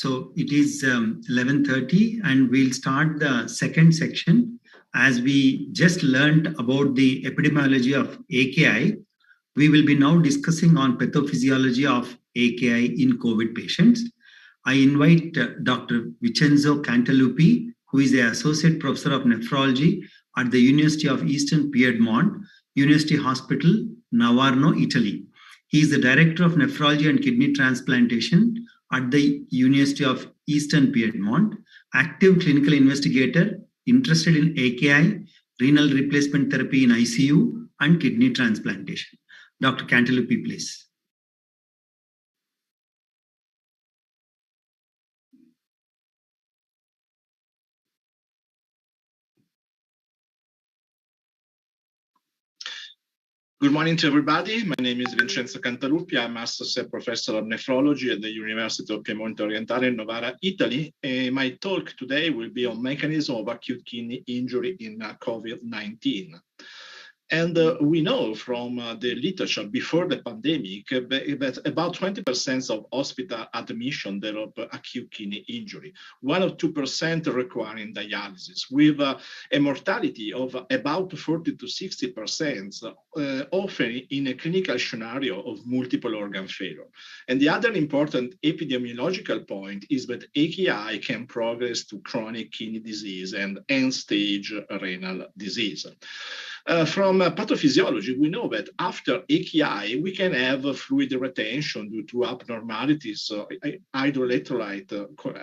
So it is 11:30 and we'll start the second section. As we just learned about the epidemiology of AKI, we will be now discussing on pathophysiology of AKI in COVID patients. I invite Dr. Vincenzo Cantalupi, who is the Associate Professor of Nephrology at the University of Eastern Piedmont, University Hospital, Navarno, Italy. He is the Director of Nephrology and Kidney Transplantation at the University of Eastern Piedmont, active clinical investigator interested in AKI, renal replacement therapy in ICU, and kidney transplantation. Dr. Cantalupi, please. Good morning to everybody. My name is Vincenzo Cantalupi. I'm Associate Professor of Nephrology at the University of Piemonte Orientale in Novara, Italy. My talk today will be on mechanism of acute kidney injury in COVID-19. And we know from the literature before the pandemic that about 20% of hospital admission develop acute kidney injury, 1 or 2% requiring dialysis, with a mortality of about 40 to 60%, often in a clinical scenario of multiple organ failure. And the other important epidemiological point is that AKI can progress to chronic kidney disease and end-stage renal disease. From pathophysiology, we know that after AKI, we can have fluid retention due to abnormalities, hydroelectrolyte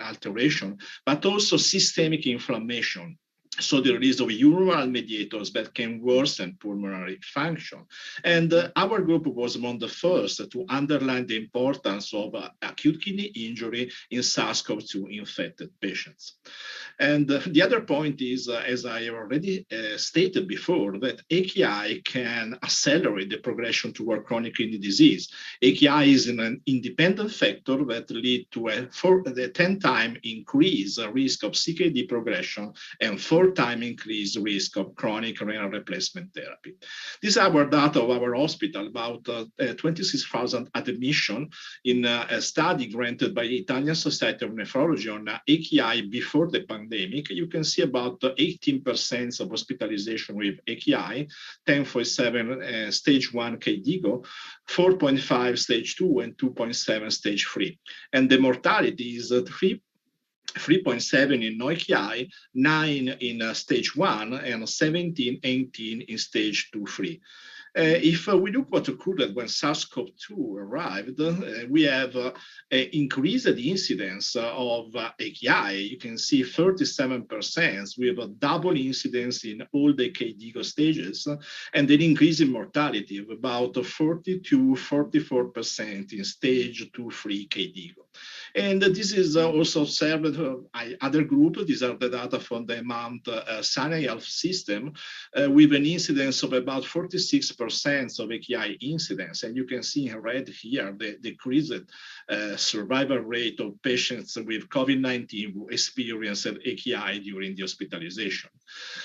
alteration, but also systemic inflammation. So the release of humoral mediators that can worsen pulmonary function. And our group was among the first to underline the importance of acute kidney injury in SARS-CoV-2 infected patients. And the other point is, as I already stated before, that AKI can accelerate the progression toward chronic kidney disease. AKI is an independent factor that leads to a 10-time increase risk of CKD progression and 4-time increased risk of chronic renal replacement therapy. These are our data of our hospital, about 26,000 admission in a study granted by the Italian Society of Nephrology on AKI before the pandemic. You can see about 18% of hospitalization with AKI, 10.7 stage 1 KDIGO, 4.5 stage 2, and 2.7 stage 3. And the mortality is 3.7 in no AKI, 9 in stage 1, and 17, 18 in stage 2, 3. If we look what occurred when SARS-CoV-2 arrived, we have increased the incidence of AKI. You can see 37%. We have a double incidence in all the KDIGO stages, and an increase in mortality of about 40 to 44% in stage 2-3 KDIGO. And this is also observed by other groups. These are the data from the Mount Sinai Health System, with an incidence of about 46% of AKI incidence. And you can see in red here the decreased survival rate of patients with COVID-19 who experienced AKI during the hospitalization.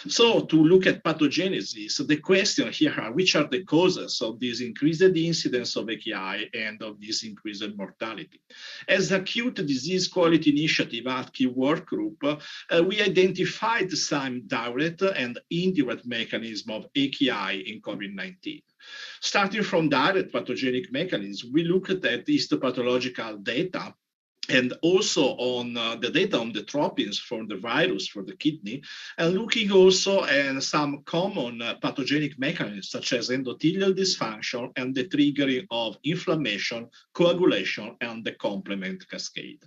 So to look at pathogenesis, the question here are which are the causes of this increased incidence of AKI and of this increased mortality. As Acute Disease Quality Initiative AKI work group, we identified some direct and indirect mechanism of AKI in COVID-19. Starting from direct pathogenic mechanisms, we looked at histopathological data and also on the data on the tropins for the virus for the kidney, and looking also at some common pathogenic mechanisms such as endothelial dysfunction and the triggering of inflammation, coagulation, and the complement cascade.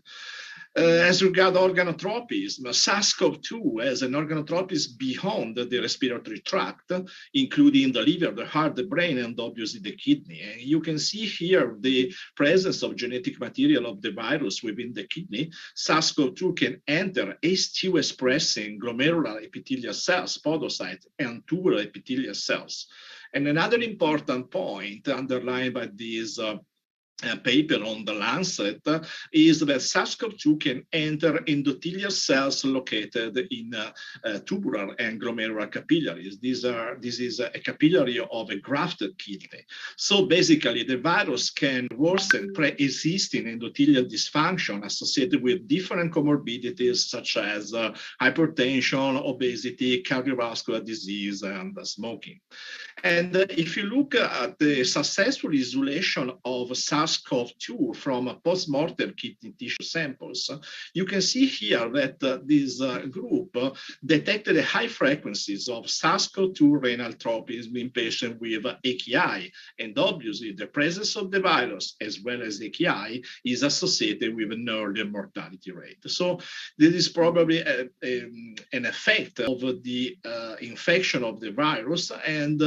As regards organotropism, SARS-CoV-2 has an organotropism beyond the respiratory tract, including the liver, the heart, the brain, and obviously the kidney. And you can see here the presence of genetic material of the virus within the kidney. SARS-CoV-2 can enter ACE2 expressing glomerular epithelial cells, podocytes, and tubular epithelial cells. And another important point underlined by these paper on the Lancet is that SARS-CoV-2 can enter endothelial cells located in tubular and glomerular capillaries. This is a capillary of a grafted kidney. So basically, the virus can worsen pre-existing endothelial dysfunction associated with different comorbidities such as hypertension, obesity, cardiovascular disease, and smoking. And if you look at the successful isolation of SARS-CoV-2 from post-mortem kidney tissue samples, you can see here that this group detected high frequencies of SARS-CoV-2 renal tropism in patients with AKI. And obviously, the presence of the virus as well as AKI is associated with an earlier mortality rate. So this is probably an effect of the infection of the virus. And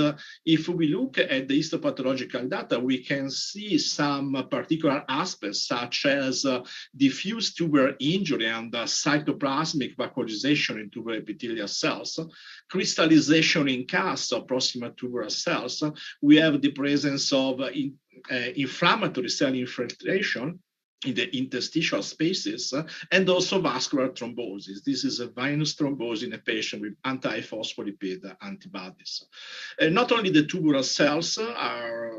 if we look at the histopathological data, we can see some particular aspects such as diffuse tubular injury and cytoplasmic vacuolization in tubular epithelial cells, crystallization in casts of proximal tubular cells. We have the presence of inflammatory cell infiltration in the interstitial spaces, and also vascular thrombosis. This is a venous thrombosis in a patient with anti-phospholipid antibodies. Not only the tubular cells are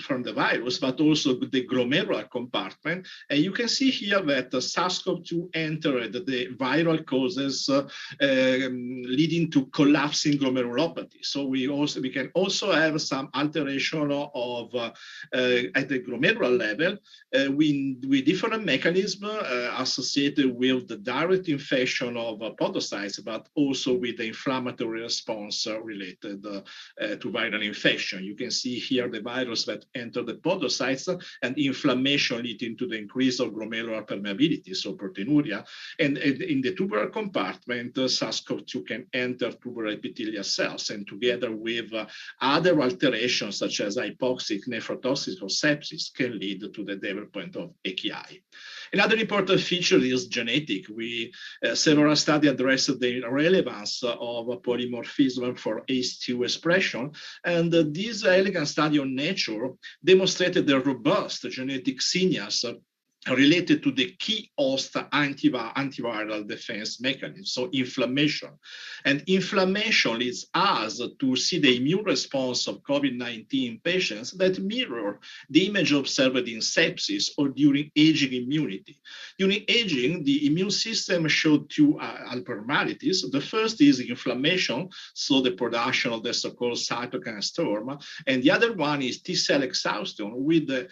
from the virus, but also the glomerular compartment. And you can see here that SARS-CoV-2 entered the viral causes leading to collapsing glomerulopathy. So we can also have some alteration of at the glomerular level with different mechanisms associated with the direct infection of podocytes, but also with the inflammatory response related to viral infection. You can see here the virus that enter the podocytes and inflammation leading to the increase of glomerular permeability, so proteinuria. And in the tubular compartment, SARS-CoV-2 can enter tubular epithelial cells, and together with other alterations such as hypoxic, nephrotoxic, or sepsis can lead to the development of AKI. Another important feature is genetic. Several studies addressed the relevance of polymorphism for ACE2 expression, and this elegant study on Nature demonstrated the robust genetic signals related to the key host antiviral defense mechanism, so inflammation. And inflammation leads us to see the immune response of COVID-19 patients that mirror the image observed in sepsis or during aging immunity. During aging, the immune system showed two abnormalities. The first is inflammation, so the production of the so-called cytokine storm, and the other one is T-cell exhaustion with the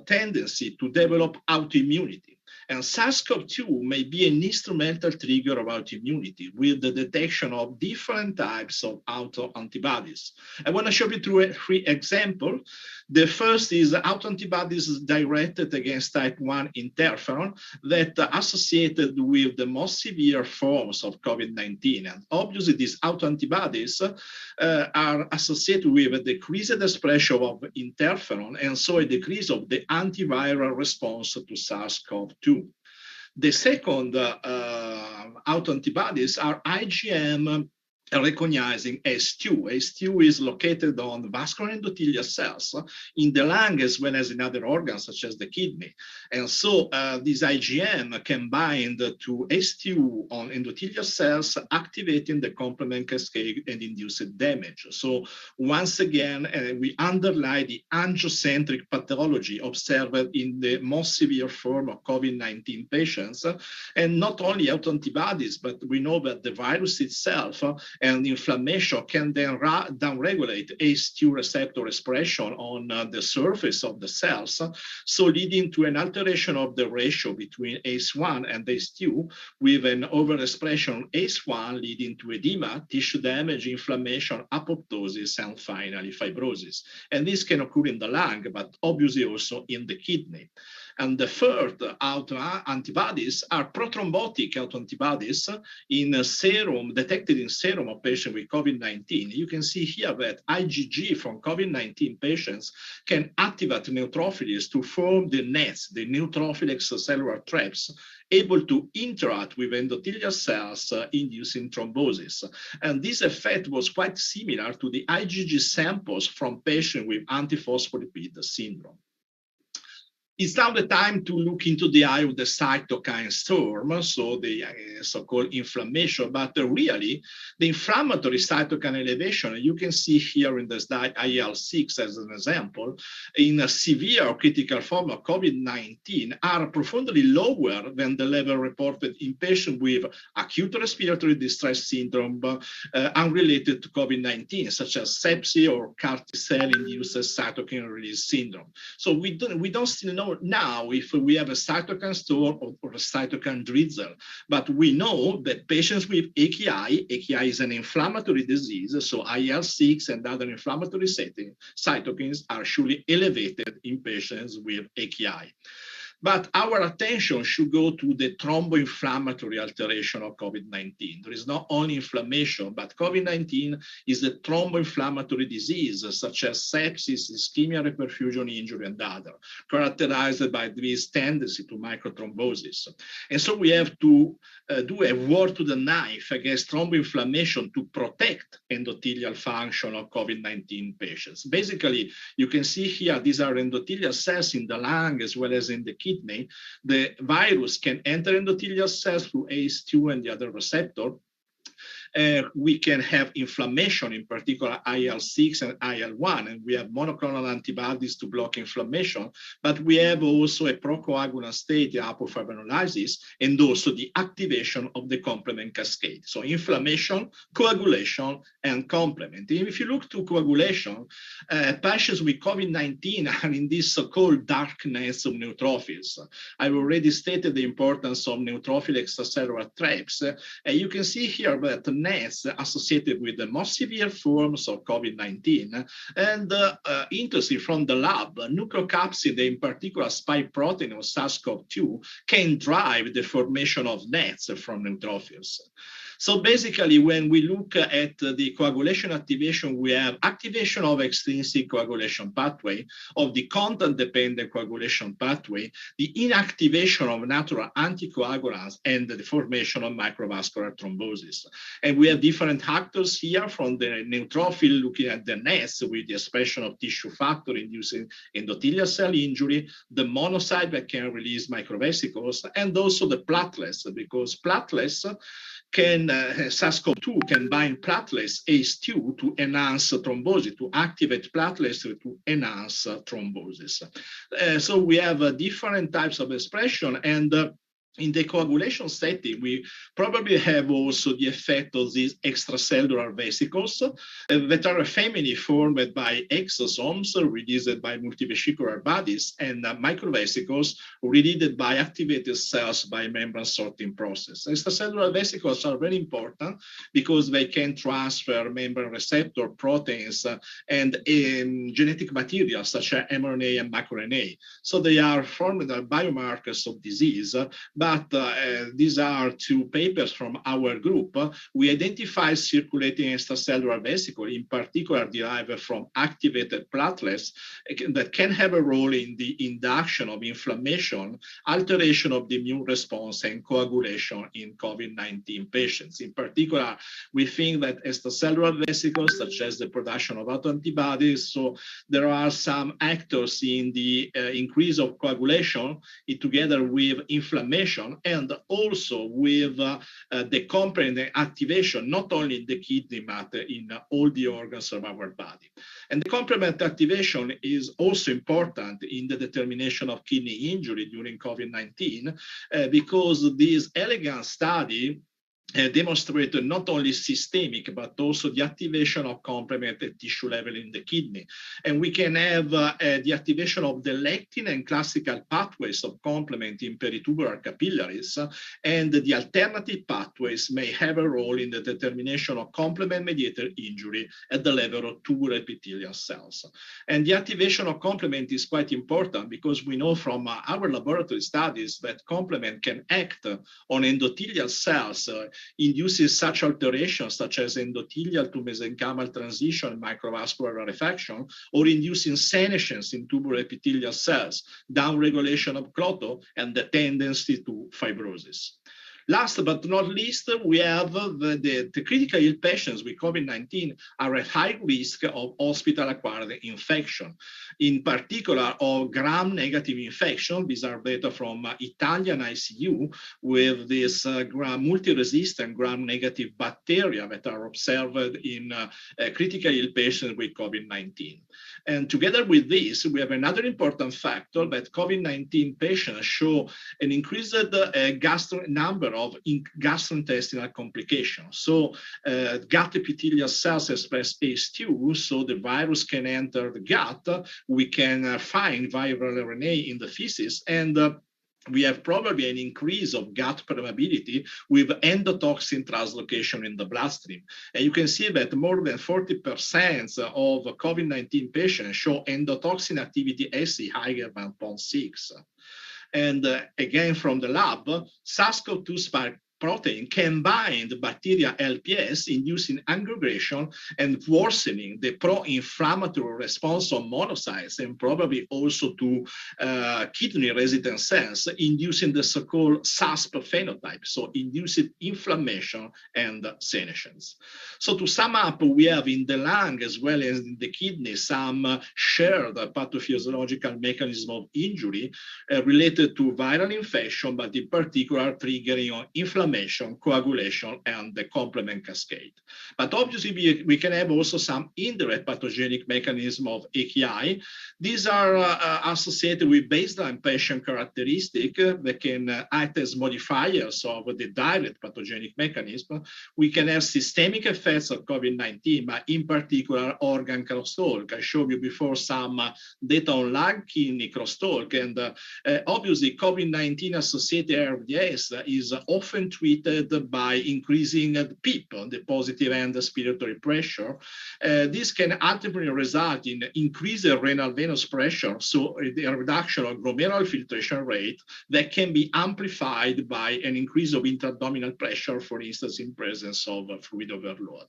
tendency to develop autoimmunity. And SARS-CoV-2 may be an instrumental trigger of autoimmunity with the detection of different types of autoantibodies. I want to show you three examples. The first is autoantibodies directed against type 1 interferon that are associated with the most severe forms of COVID-19. And obviously, these autoantibodies are associated with a decreased expression of interferon, and so a decrease of the antiviral response to SARS-CoV-2. The second autoantibodies are IgM recognizing ACE2. ACE2 is located on vascular endothelial cells in the lung as well as in other organs such as the kidney. And so this IgM can bind to ACE2 on endothelial cells, activating the complement cascade and inducing damage. So once again, we underline the angiocentric pathology observed in the most severe form of COVID-19 patients. And not only autoantibodies, but we know that the virus itself and inflammation can then downregulate ACE2 receptor expression on the surface of the cells, so leading to an alteration of the ratio between ACE1 and ACE2, with an overexpression of ACE1 leading to edema, tissue damage, inflammation, apoptosis, and finally fibrosis. And this can occur in the lung, but obviously also in the kidney. And the third autoantibodies are prothrombotic autoantibodies in serum, detected in serum of patients with COVID-19. You can see here that IgG from COVID-19 patients can activate neutrophils to form the nets, the neutrophil extracellular traps, able to interact with endothelial cells, inducing thrombosis. And this effect was quite similar to the IgG samples from patients with antiphospholipid syndrome. It's now the time to look into the eye of the cytokine storm, so the so-called inflammation, but really the inflammatory cytokine elevation, you can see here in the slide IL-6 as an example, in a severe or critical form of COVID-19 are profoundly lower than the level reported in patients with acute respiratory distress syndrome unrelated to COVID-19, such as sepsis or CAR T-cell-induced cytokine release syndrome. So we don't still know now if we have a cytokine storm or a cytokine drizzle, but we know that patients with AKI is an inflammatory disease, so IL-6 and other inflammatory cytokines are surely elevated in patients with AKI. But our attention should go to the thromboinflammatory alteration of COVID-19. There is not only inflammation, but COVID-19 is a thromboinflammatory disease, such as sepsis, ischemia, reperfusion injury, and other, characterized by this tendency to microthrombosis. And so we have to do a war to the knife against thromboinflammation to protect endothelial function of COVID-19 patients. Basically, you can see here, these are endothelial cells in the lung as well as in the kidney. The virus can enter endothelial cells through ACE2 and the other receptor. We can have inflammation, in particular IL-6 and IL-1, and we have monoclonal antibodies to block inflammation, but we have also a procoagulant state, the apofibrinolysis, and also the activation of the complement cascade. So inflammation, coagulation, and complement. And if you look to coagulation, patients with COVID-19 are in this so-called darkness of neutrophils. I've already stated the importance of neutrophil extracellular traps. You can see here that nets associated with the most severe forms of COVID-19 and interesting from the lab, nucleocapsid, in particular spike protein of SARS-CoV-2, can drive the formation of nets from neutrophils. So basically, when we look at the coagulation activation, we have activation of extrinsic coagulation pathway, of the content-dependent coagulation pathway, the inactivation of natural anticoagulants, and the formation of microvascular thrombosis. And we have different actors here, from the neutrophil looking at the nets with the expression of tissue factor inducing endothelial cell injury, the monocyte that can release microvesicles, and also the platelets, because platelets can, SARS-CoV-2 can bind platelets ACE2 to enhance thrombosis, to activate platelets to enhance thrombosis. So we have different types of expression, and in the coagulation setting, we probably have also the effect of these extracellular vesicles that are a family formed by exosomes released by multivesicular bodies and microvesicles released by activated cells by membrane sorting process. Extracellular vesicles are very important because they can transfer membrane receptor proteins and genetic material such as mRNA and microRNA. So they are formed as biomarkers of disease, but these are two papers from our group. We identify circulating extracellular vesicles, in particular derived from activated platelets, that can have a role in the induction of inflammation, alteration of the immune response, and coagulation in COVID-19 patients. In particular, we think that extracellular vesicles, such as the production of autoantibodies, so there are some actors in the increase of coagulation together with inflammation, and also with the complement activation, not only in the kidney, but in all the organs of our body. And the complement activation is also important in the determination of kidney injury during COVID-19, because this elegant study demonstrated not only systemic, but also the activation of complement at tissue level in the kidney. And we can have the activation of the lectin and classical pathways of complement in peritubular capillaries, and the alternative pathways may have a role in the determination of complement-mediated injury at the level of tubular epithelial cells. And the activation of complement is quite important because we know from our laboratory studies that complement can act on endothelial cells, induces such alterations such as endothelial to mesenchymal transition, microvascular rarefaction, or inducing senescence in tubular epithelial cells, downregulation of clotho, and the tendency to fibrosis. Last but not least, we have the critical ill patients with COVID-19 are at high risk of hospital-acquired infection, in particular of gram-negative infection. These are data from Italian ICU with this multi-resistant gram-negative bacteria that are observed in critical ill patients with COVID-19. And together with this, we have another important factor that COVID-19 patients show an increased number of gastrointestinal complications. So gut epithelial cells express ACE2, so the virus can enter the gut. We can find viral RNA in the feces, and we have probably an increase of gut permeability with endotoxin translocation in the bloodstream. And you can see that more than 40% of COVID-19 patients show endotoxin activity assay higher than 0.6. And again, from the lab, SARS-CoV-2 spike protein can bind bacteria LPS, inducing aggregation and worsening the pro-inflammatory response of monocytes, and probably also to kidney resident cells, inducing the so-called SASP phenotype, so induced inflammation and senescence. So to sum up, we have in the lung as well as in the kidney some shared pathophysiological mechanism of injury related to viral infection, but in particular triggering inflammation, coagulation, and the complement cascade. But obviously, we can have also some indirect pathogenic mechanism of AKI. These are associated with baseline patient characteristics that can act as modifiers of the direct pathogenic mechanism. We can have systemic effects of COVID-19, but in particular, organ crosstalk. I showed you before some data on lung kidney crosstalk, and obviously, COVID-19 associated ARDS is often treated by increasing the PEEP, the positive end respiratory pressure. This can ultimately result in increased renal venous pressure, so a reduction of glomerular filtration rate that can be amplified by an increase of intra-abdominal pressure, for instance, in presence of fluid overload.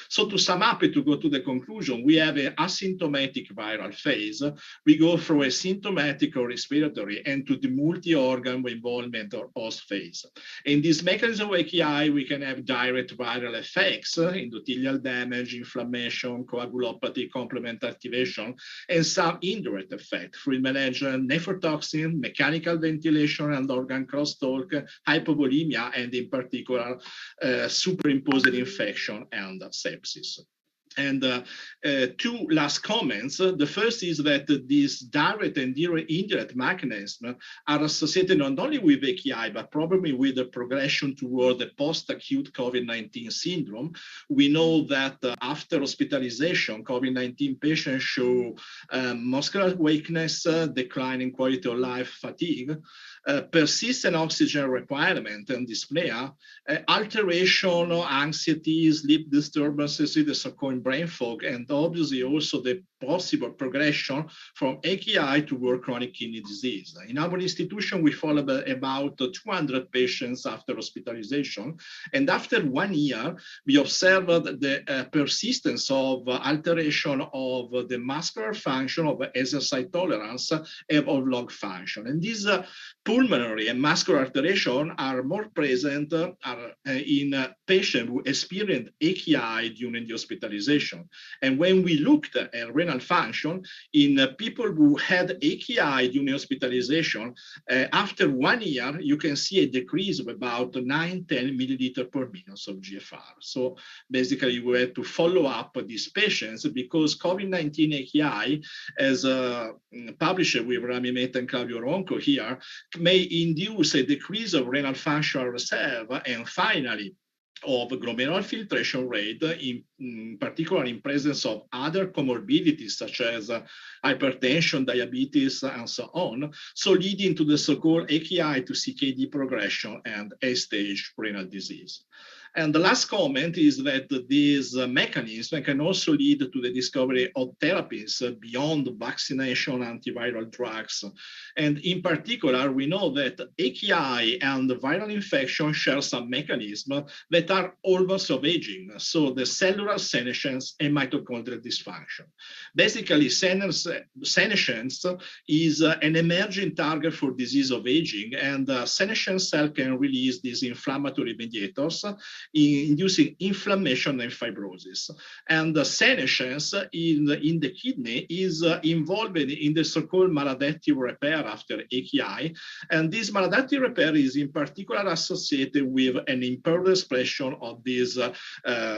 So to sum up, to go to the conclusion, we have an asymptomatic viral phase. We go through a symptomatic or respiratory and to the multi-organ involvement or host phase. In this mechanism of AKI, we can have direct viral effects, endothelial damage, inflammation, coagulopathy, complement activation, and some indirect effect, fluid management, nephrotoxin, mechanical ventilation, and organ crosstalk, hypovolemia, and in particular, superimposed infection and sepsis. And two last comments. The first is that these direct and indirect mechanisms are associated not only with AKI, but probably with the progression toward the post-acute COVID-19 syndrome. We know that after hospitalization, COVID-19 patients show muscular weakness, decline in quality of life, fatigue, persistent oxygen requirement and dyspnea, alteration, anxiety, sleep disturbances, the so-called brain fog, and obviously also the possible progression from AKI toward chronic kidney disease. In our institution, we follow about 200 patients after hospitalization, and after 1 year, we observed the persistence of alteration of the muscular function of exercise tolerance and of lung function. And these pulmonary and muscular alteration are more present in patients who experienced AKI during the hospitalization. And when we looked at renal function in people who had AKI during hospitalization, after 1 year, you can see a decrease of about 9-10 milliliter per minute of GFR. So basically, we had to follow up these patients because COVID-19 AKI, as published with Rami Mehta and Claudio Ronco here, may induce a decrease of renal functional reserve and finally of glomerular filtration rate, in particular in presence of other comorbidities such as hypertension, diabetes, and so on, so leading to the so-called AKI to CKD progression and end-stage renal disease. And the last comment is that these mechanisms can also lead to the discovery of therapies beyond vaccination, antiviral drugs. And in particular, we know that AKI and viral infection share some mechanisms that are hallmarks of aging. So the cellular senescence and mitochondrial dysfunction. Basically, senescence is an emerging target for disease of aging, and senescent cell can release these inflammatory mediators, inducing inflammation and fibrosis. And the senescence in the kidney is involved in the so-called maladaptive repair after AKI. And this maladaptive repair is in particular associated with an impaired expression of this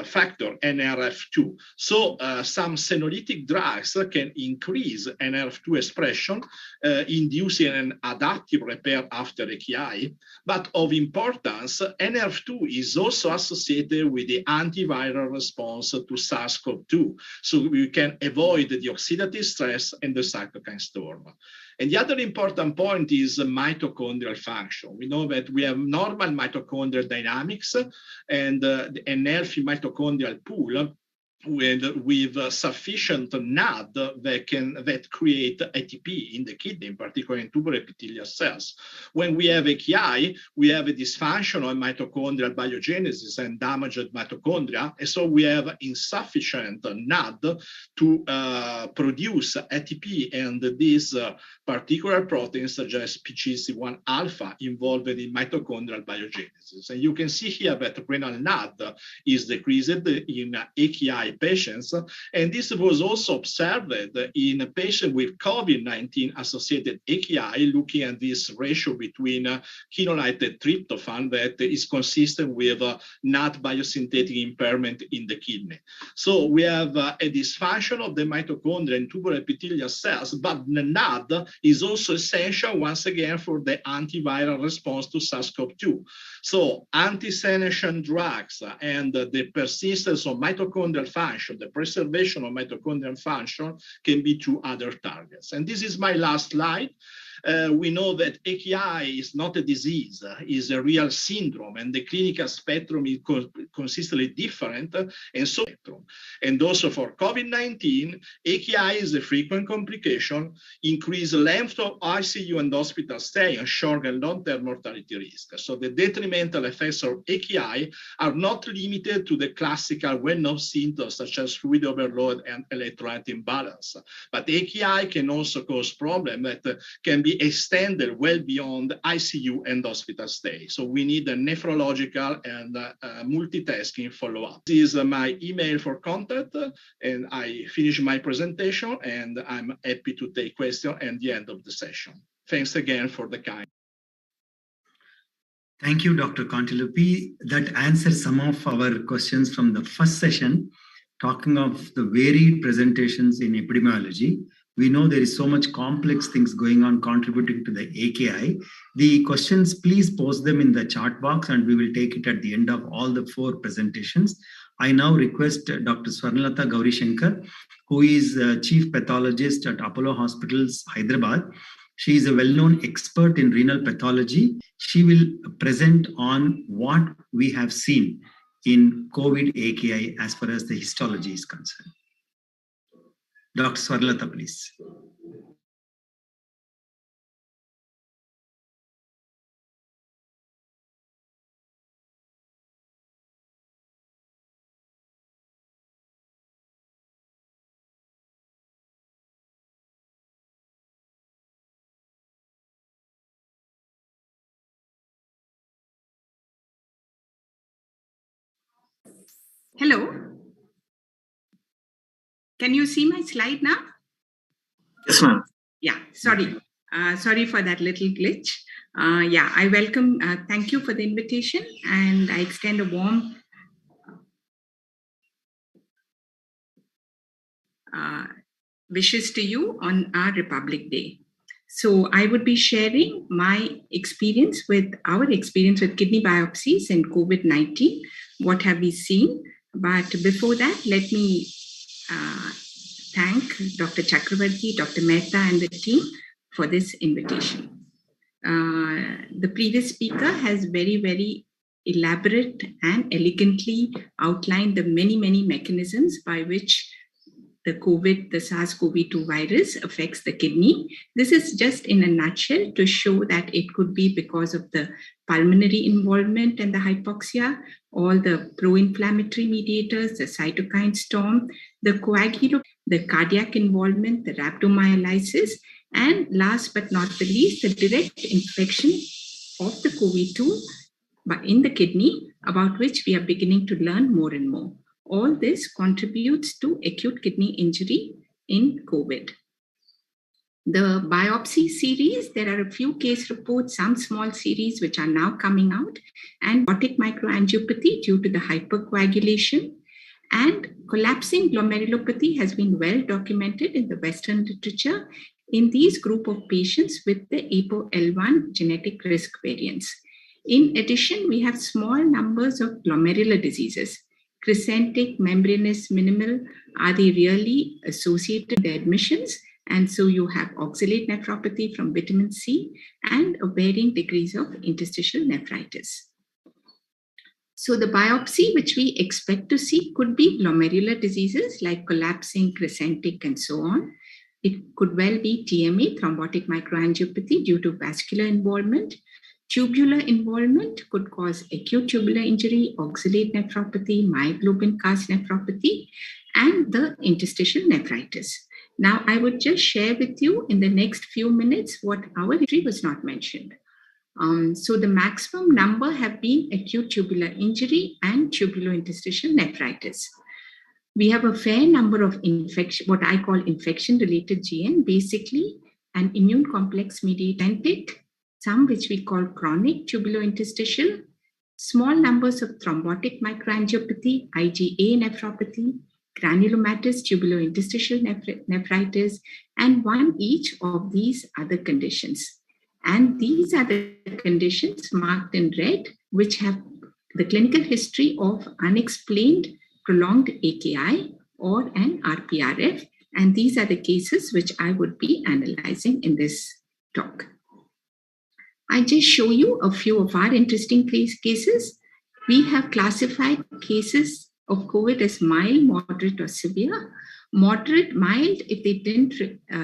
factor, NRF2. So some senolytic drugs can increase NRF2 expression, inducing an adaptive repair after AKI. But of importance, NRF2 is also associated with the antiviral response to SARS-CoV-2. So we can avoid the oxidative stress and the cytokine storm. And the other important point is mitochondrial function. We know that we have normal mitochondrial dynamics and an healthy mitochondrial pool with sufficient NAD that create ATP in the kidney, in particular in tubular epithelial cells. When we have AKI, we have a dysfunctional mitochondrial biogenesis and damaged mitochondria, and so we have insufficient NAD to produce ATP, and these particular proteins such as PGC1 alpha involved in mitochondrial biogenesis. And you can see here that renal NAD is decreased in AKI patients, and this was also observed in a patient with COVID-19 associated AKI, looking at this ratio between quinolate and tryptophan that is consistent with NAD biosynthetic impairment in the kidney. So we have a dysfunction of the mitochondria and tubular epithelial cells, but the NAD is also essential once again for the antiviral response to SARS-CoV-2. So anti-senescent drugs and the persistence of mitochondrial function, the preservation of mitochondrial function can be two other targets. And this is my last slide. We know that AKI is not a disease, is a real syndrome, and the clinical spectrum is consistently different, and so and also for COVID-19, AKI is a frequent complication, increased length of ICU and hospital stay, and short and long-term mortality risk. So the detrimental effects of AKI are not limited to the classical well-known symptoms such as fluid overload and electrolyte imbalance, but AKI can also cause problems that can be extended well beyond ICU and hospital stay. So we need a nephrological and multitasking follow-up. This is my email for contact, and I finish my presentation, and I'm happy to take questions at the end of the session. Thanks again for the kind. Thank you, Dr. Contilupi. That answers some of our questions from the first session, talking of the varied presentations in epidemiology. We know there is so much complex things going on contributing to the AKI. The questions, please post them in the chat box, and we will take it at the end of all the 4 presentations. I now request Dr. Swarnalata Gaurishankar, who is Chief Pathologist at Apollo Hospitals, Hyderabad. She is a well-known expert in renal pathology. She will present on what we have seen in COVID AKI as far as the histology is concerned. Dr. Swarnalata, please. Hello. Can you see my slide now? Yes, ma'am. Yeah, sorry. Sorry for that little glitch. Yeah, I welcome, thank you for the invitation, and I extend a warm wishes to you on our Republic Day. So I would be sharing my experience with kidney biopsies and COVID-19. What have we seen? But before that, let me thank Dr. Chakravarti, Dr. Mehta, and the team for this invitation. The previous speaker has very, very elaborate and elegantly outlined the many, many mechanisms by which the SARS-CoV-2 virus affects the kidney. This is just in a nutshell to show that it could be because of the pulmonary involvement and the hypoxia, all the pro-inflammatory mediators, the cytokine storm, the coagulopathy, the cardiac involvement, the rhabdomyolysis, and last but not the least, the direct infection of the COVID-2 in the kidney, about which we are beginning to learn more and more. All this contributes to acute kidney injury in COVID. The biopsy series, there are a few case reports, some small series which are now coming out, and aortic microangiopathy due to the hypercoagulation, and collapsing glomerulopathy has been well documented in the Western literature in these group of patients with the APOL1 genetic risk variants. In addition, we have small numbers of glomerular diseases. Crescentic, membranous, minimal, are they really associated with the admissions? And so you have oxalate nephropathy from vitamin C and varying degrees of interstitial nephritis. So the biopsy which we expect to see could be glomerular diseases like collapsing, crescentic, and so on. It could well be TMA, thrombotic microangiopathy due to vascular involvement. Tubular involvement could cause acute tubular injury, oxalate nephropathy, myoglobin cast nephropathy, and the interstitial nephritis. Now, I would just share with you in the next few minutes what our history was not mentioned. So the maximum number have been acute tubular injury and tubulointerstitial nephritis. We have a fair number of infection, what I call infection-related GN, basically an immune complex mediated, some which we call chronic tubulointerstitial, small numbers of thrombotic microangiopathy, IgA nephropathy, granulomatous tubulointerstitial nephritis, and one each of these other conditions. And these are the conditions marked in red, which have the clinical history of unexplained prolonged AKI or an RPRF. And these are the cases which I would be analyzing in this talk. I just show you a few of our interesting cases. We have classified cases of COVID as mild, moderate, or severe. Moderate, mild if they didn't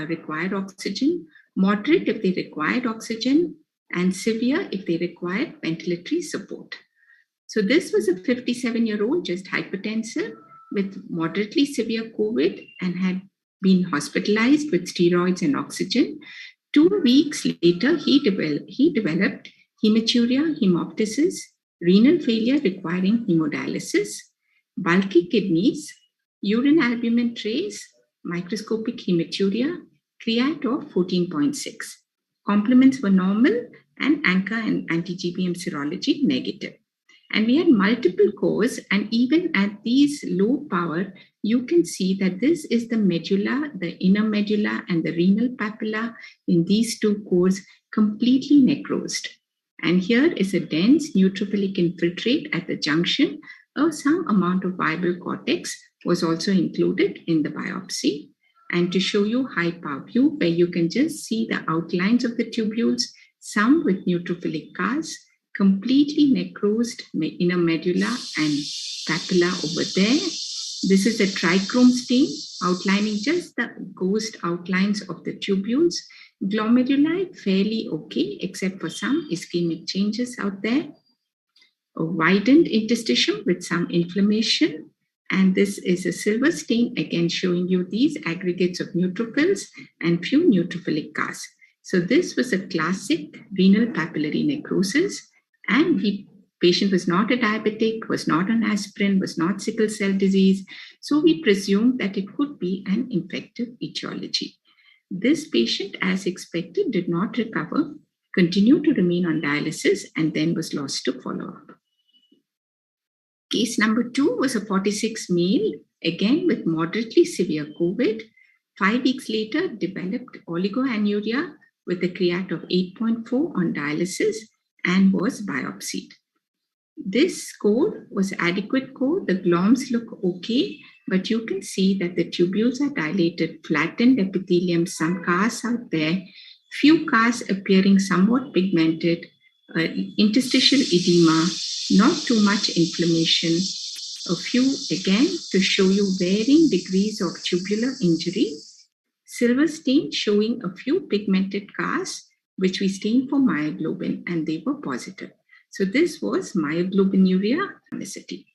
require oxygen, moderate if they required oxygen, and severe if they required ventilatory support. So this was a 57-year-old, just hypertensive with moderately severe COVID and had been hospitalized with steroids and oxygen. 2 weeks later, he developed hematuria, hemoptysis, renal failure requiring hemodialysis, bulky kidneys, urine albumin trace, microscopic hematuria, creat of 14.6. Complements were normal and ANCA and anti-GBM serology negative. And we had multiple cores, and even at these low power, you can see that this is the medulla, the inner medulla, and the renal papilla in these two cores completely necrosed. And here is a dense neutrophilic infiltrate at the junction of some amount of viable cortex was also included in the biopsy. And to show you high power view, where you can just see the outlines of the tubules, some with neutrophilic cars, completely necrosed inner medulla and papilla over there. This is a trichrome stain outlining just the ghost outlines of the tubules. Glomeruli fairly okay, except for some ischemic changes out there. A widened interstitium with some inflammation. And this is a silver stain, again showing you these aggregates of neutrophils and few neutrophilic cars. So this was a classic renal papillary necrosis. And the patient was not a diabetic, was not on aspirin, was not sickle cell disease. So we presumed that it could be an infective etiology. This patient, as expected, did not recover, continued to remain on dialysis, and then was lost to follow-up. Case number 2 was a 46 male, again with moderately severe COVID. 5 weeks later, developed oligoanuria with a creat of 8.4 on dialysis and was biopsied. This score was adequate score. The gloms look okay, but you can see that the tubules are dilated, flattened epithelium, some cars out there, few cars appearing somewhat pigmented, interstitial edema, not too much inflammation. A few, again, to show you varying degrees of tubular injury. Silver stain showing a few pigmented cars, which we stained for myoglobin, and they were positive. So this was myoglobinuria chronicity.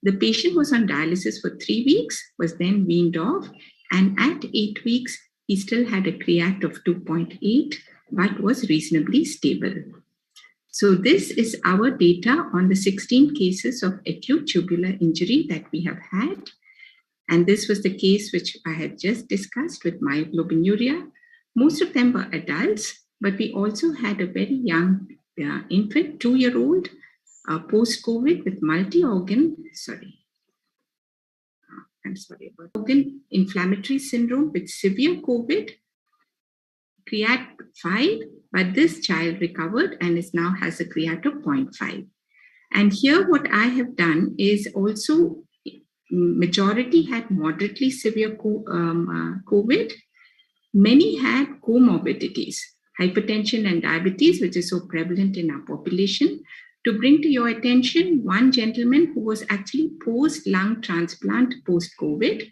The patient was on dialysis for 3 weeks, was then weaned off, and at 8 weeks, he still had a creat of 2.8, but was reasonably stable. So this is our data on the 16 cases of acute tubular injury that we have had. And this was the case which I had just discussed with myoglobinuria. Most of them were adults, but we also had a very young infant, 2-year-old, post-COVID with multi-organ, organ inflammatory syndrome with severe COVID, creat 5, but this child recovered and now has a creat of 0.5. And here what I have done is also majority had moderately severe COVID. Many had comorbidities, hypertension and diabetes, which is so prevalent in our population. To bring to your attention, one gentleman who was actually post-lung transplant, post-COVID,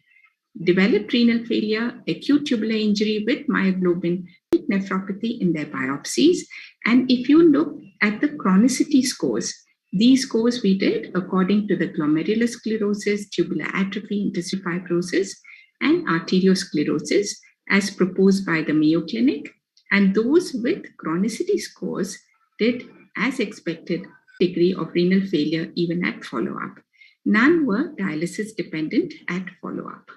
developed renal failure, acute tubular injury with myoglobin nephropathy in their biopsies. And if you look at the chronicity scores, these scores we did according to the glomerular sclerosis, tubular atrophy, interstitial fibrosis, and arteriosclerosis as proposed by the Mayo Clinic. And those with chronicity scores did, as expected, degree of renal failure even at follow-up. None were dialysis dependent at follow-up.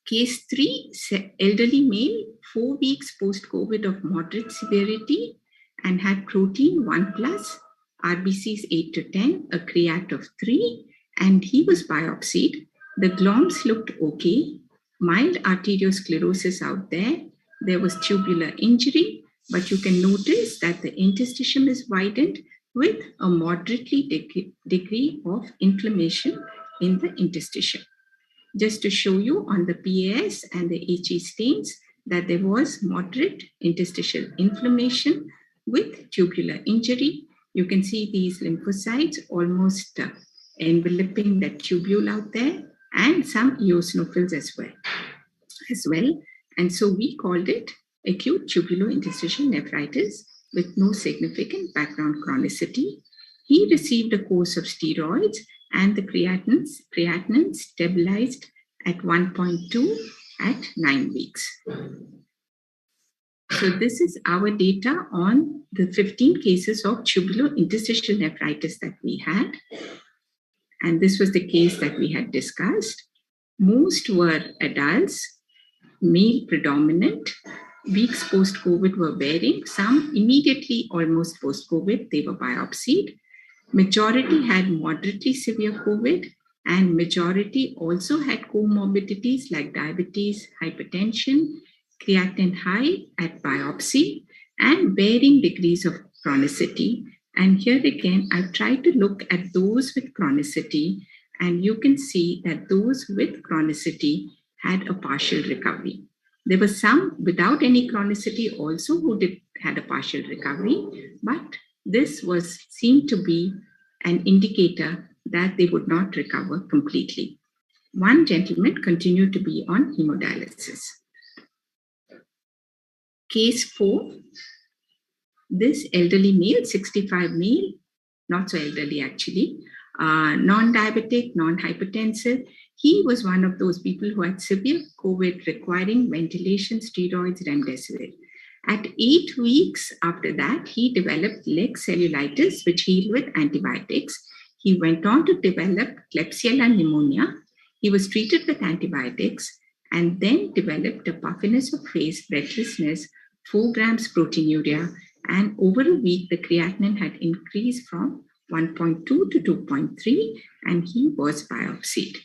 Case 3, elderly male, 4 weeks post-COVID of moderate severity and had protein 1+, RBCs 8 to 10, a creat of 3, and he was biopsied. The gloms looked okay, mild arteriosclerosis out there. There was tubular injury, but you can notice that the interstitium is widened with a moderately degree of inflammation in the interstitium. Just to show you on the PAS and the HE stains that there was moderate interstitial inflammation with tubular injury. You can see these lymphocytes almost enveloping that tubule out there, and some eosinophils as well. And so we called it acute tubulointerstitial nephritis with no significant background chronicity. He received a course of steroids, and the creatinine stabilized at 1.2 at 9 weeks. So this is our data on the 15 cases of tubulointerstitial nephritis that we had. And this was the case that we had discussed. Most were adults, male predominant. Weeks post-COVID were varying. Some immediately almost post-COVID, they were biopsied. Majority had moderately severe COVID, and majority also had comorbidities like diabetes, hypertension, creatinine high at biopsy, and varying degrees of chronicity. And here again, I've tried to look at those with chronicity, and you can see that those with chronicity had a partial recovery. There were some without any chronicity also who had a partial recovery, but this seemed to be an indicator that they would not recover completely. One gentleman continued to be on hemodialysis. Case 4, this elderly male, 65 male, not so elderly actually, non-diabetic, non-hypertensive. He was one of those people who had severe COVID requiring ventilation, steroids, remdesivir. At 8 weeks after that, he developed leg cellulitis, which healed with antibiotics. He went on to develop Klebsiella pneumonia. He was treated with antibiotics and then developed a puffiness of face, breathlessness, 4 grams proteinuria, and over a week, the creatinine had increased from 1.2 to 2.3, and he was biopsied.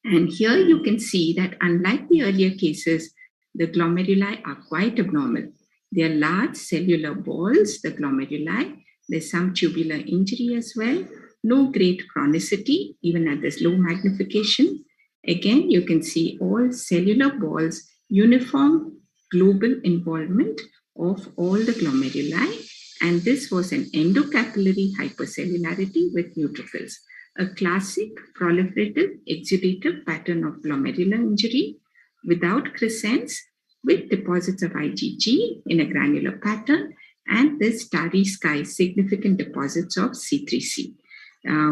And here you can see that unlike the earlier cases, the glomeruli are quite abnormal. They are large cellular balls, the glomeruli. There's some tubular injury as well. No great chronicity, even at this low magnification. Again, you can see all cellular balls, uniform global involvement of all the glomeruli, and this was an endocapillary hypercellularity with neutrophils, a classic proliferative exudative pattern of glomerular injury without crescents, with deposits of IgG in a granular pattern, and this starry sky significant deposits of C3c.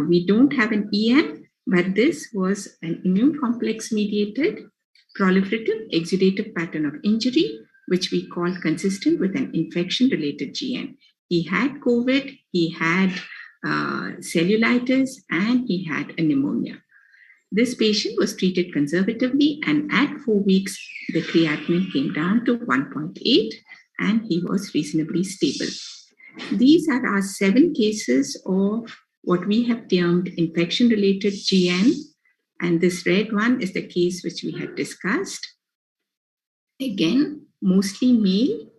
We don't have an EM, but this was an immune complex mediated proliferative exudative pattern of injury, which we call consistent with an infection-related GN. He had COVID, he had cellulitis, and he had a pneumonia. This patient was treated conservatively, and at 4 weeks, the creatinine came down to 1.8, and he was reasonably stable. These are our 7 cases of what we have termed infection-related GN, and this red one is the case which we had discussed. Again, mostly male,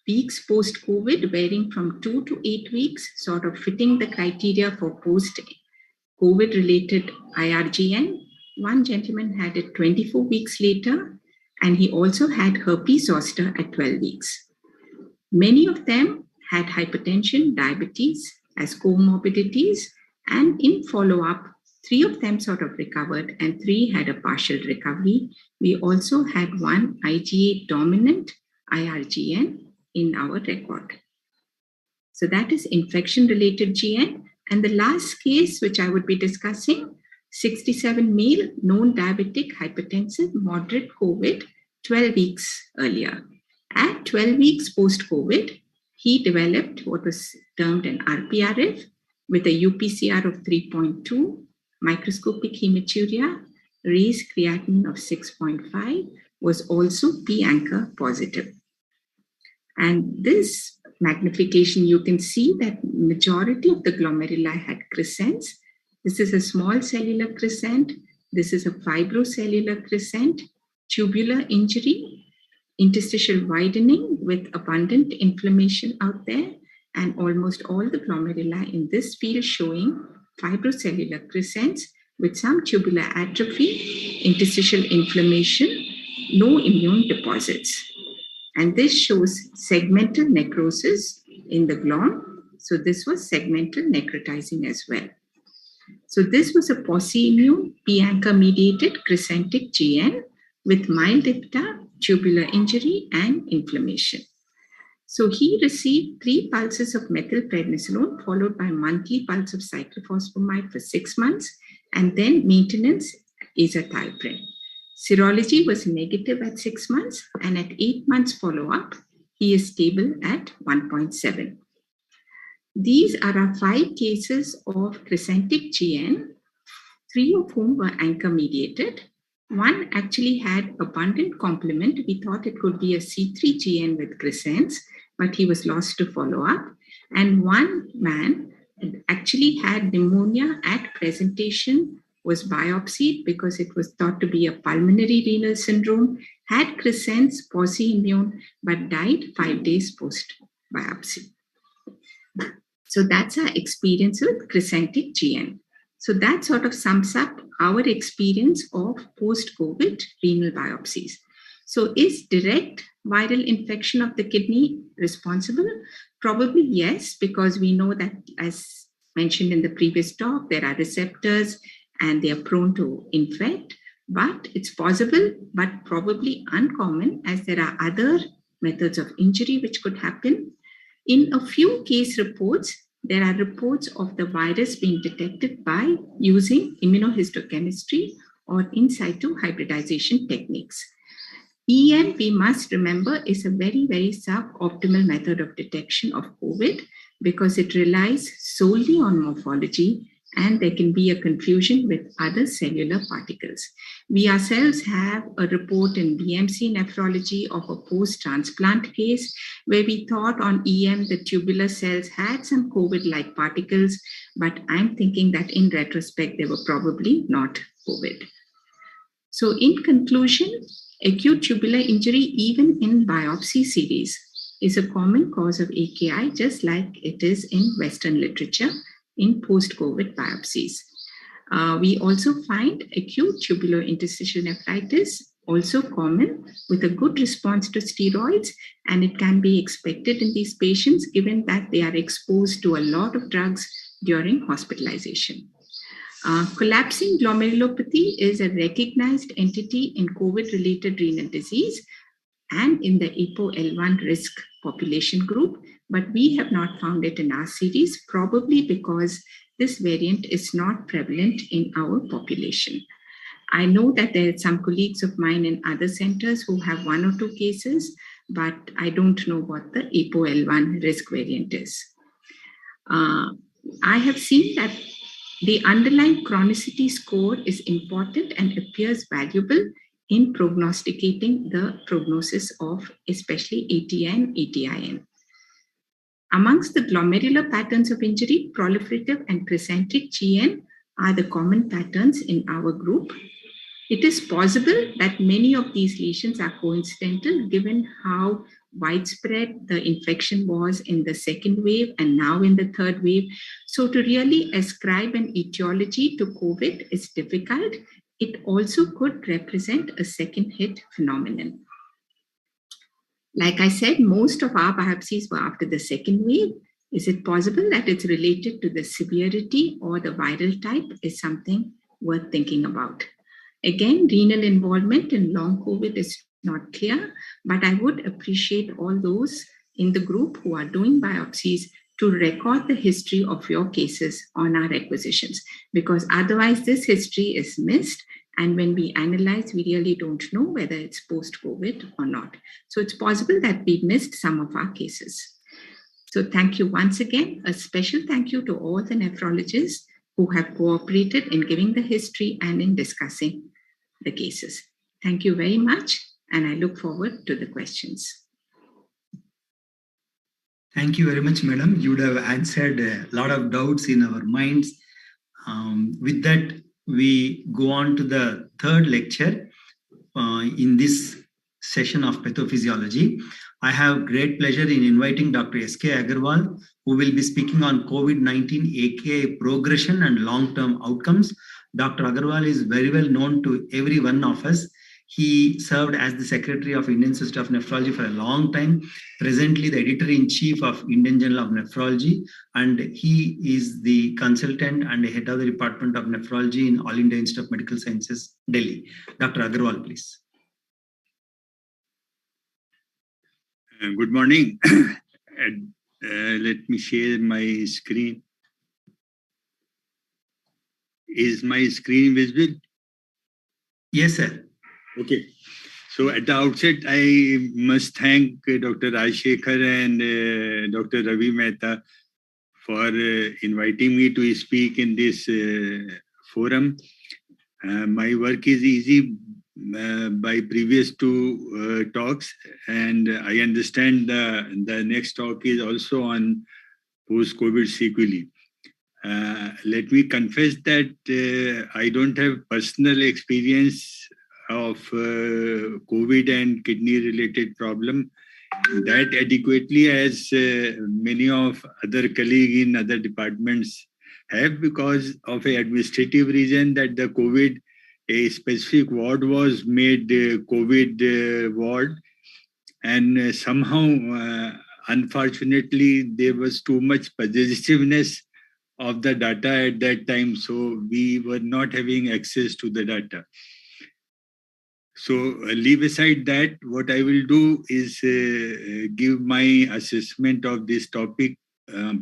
weeks post-COVID, varying from 2 to 8 weeks, sort of fitting the criteria for post-COVID-related IRGN. One gentleman had it 24 weeks later, and he also had herpes zoster at 12 weeks. Many of them had hypertension, diabetes as comorbidities, and in follow-up, 3 of them sort of recovered and 3 had a partial recovery. We also had 1 IgA dominant IRGN in our record. So that is infection-related GN. And the last case, which I would be discussing, 67 male, known diabetic, hypertensive, moderate COVID, 12 weeks earlier. At 12 weeks post-COVID, he developed what was termed an RPRF with a UPCR of 3.2, microscopic hematuria, raised creatinine of 6.5, was also P-anchor positive. And this magnification, you can see that majority of the glomeruli had crescents. This is a small cellular crescent. This is a fibrocellular crescent, tubular injury, interstitial widening with abundant inflammation out there, and almost all the glomeruli in this field showing fibrocellular crescents with some tubular atrophy, interstitial inflammation, no immune deposits. And this shows segmental necrosis in the glom. So this was segmental necrotizing as well. So this was a posse-immune, P-anchor mediated crescentic GN with mild ipta, tubular injury, and inflammation. So he received 3 pulses of methylprednisolone followed by monthly pulse of cyclophosphamide for 6 months, and then maintenance azathioprine. Serology was negative at 6 months, and at 8 months follow-up, he is stable at 1.7. These are our 5 cases of crescentic GN, 3 of whom were anchor-mediated. One actually had abundant complement. We thought it could be a C3 GN with crescents, but he was lost to follow-up. And one man actually had pneumonia at presentation, was biopsied because it was thought to be a pulmonary renal syndrome, had crescents, posse-immune, but died 5 days post-biopsy. So that's our experience with crescentic GN. So that sort of sums up our experience of post-COVID renal biopsies. So is direct viral infection of the kidney responsible? Probably yes, because we know that, as mentioned in the previous talk, there are receptors and they are prone to infect, but it's possible, but probably uncommon, as there are other methods of injury which could happen. In a few case reports, there are reports of the virus being detected by using immunohistochemistry or in situ hybridization techniques. EM, we must remember, is a very, very suboptimal method of detection of COVID because it relies solely on morphology, and there can be a confusion with other cellular particles. We ourselves have a report in BMC nephrology of a post-transplant case where we thought on EM the tubular cells had some COVID-like particles, but I'm thinking that in retrospect, they were probably not COVID. So in conclusion, acute tubular injury, even in biopsy series, is a common cause of AKI, just like it is in Western literature in post-COVID biopsies. We also find acute tubular interstitial nephritis also common with a good response to steroids, and it can be expected in these patients given that they are exposed to a lot of drugs during hospitalization. Collapsing glomerulopathy is a recognized entity in COVID-related renal disease and in the ApoL1 risk population group, but we have not found it in our series, probably because this variant is not prevalent in our population. I know that there are some colleagues of mine in other centers who have 1 or 2 cases, but I don't know what the ApoL1 risk variant is. I have seen that the underlying chronicity score is important and appears valuable in prognosticating the prognosis of especially ATI and ATIN. Amongst the glomerular patterns of injury, proliferative and precentric GN are the common patterns in our group. It is possible that many of these lesions are coincidental given how widespread the infection was in the second wave and now in the third wave. So to really ascribe an etiology to COVID is difficult. It also could represent a second hit phenomenon. Like I said, most of our biopsies were after the second wave. Is it possible that it's related to the severity or the viral type is something worth thinking about. Again, renal involvement in long COVID is not clear, but I would appreciate all those in the group who are doing biopsies to record the history of your cases on our requisitions, because otherwise this history is missed. And when we analyze, we really don't know whether it's post-COVID or not. So it's possible that we missed some of our cases. So thank you once again. A special thank you to all the nephrologists who have cooperated in giving the history and in discussing the cases. Thank you very much, and I look forward to the questions. Thank you very much, madam. You would have answered a lot of doubts in our minds. With that, we go on to the third lecture in this session of pathophysiology. I have great pleasure in inviting Dr. S.K. Agarwal, who will be speaking on COVID-19 AKI progression and long-term outcomes. Dr. Agarwal is very well known to every one of us. He served as the Secretary of Indian Society of Nephrology for a long time, presently the Editor-in-Chief of Indian Journal of Nephrology, and he is the consultant and head of the Department of Nephrology in All India Institute of Medical Sciences, Delhi. Dr. Agarwal, please. Good morning. Let me share my screen. Is my screen visible? Yes, sir. Okay. So at the outset, I must thank Dr. Rajshekhar and Dr. Ravi Mehta for inviting me to speak in this forum. My work is easy by previous two talks, and I understand the next talk is also on post-COVID sequelae. Let me confess that I don't have personal experience of COVID and kidney-related problem that adequately as many of other colleagues in other departments have, because of an administrative reason that the COVID, a specific ward was made COVID ward, and somehow, unfortunately, there was too much possessiveness of the data at that time, so we were not having access to the data. So leave aside that, what I will do is give my assessment of this topic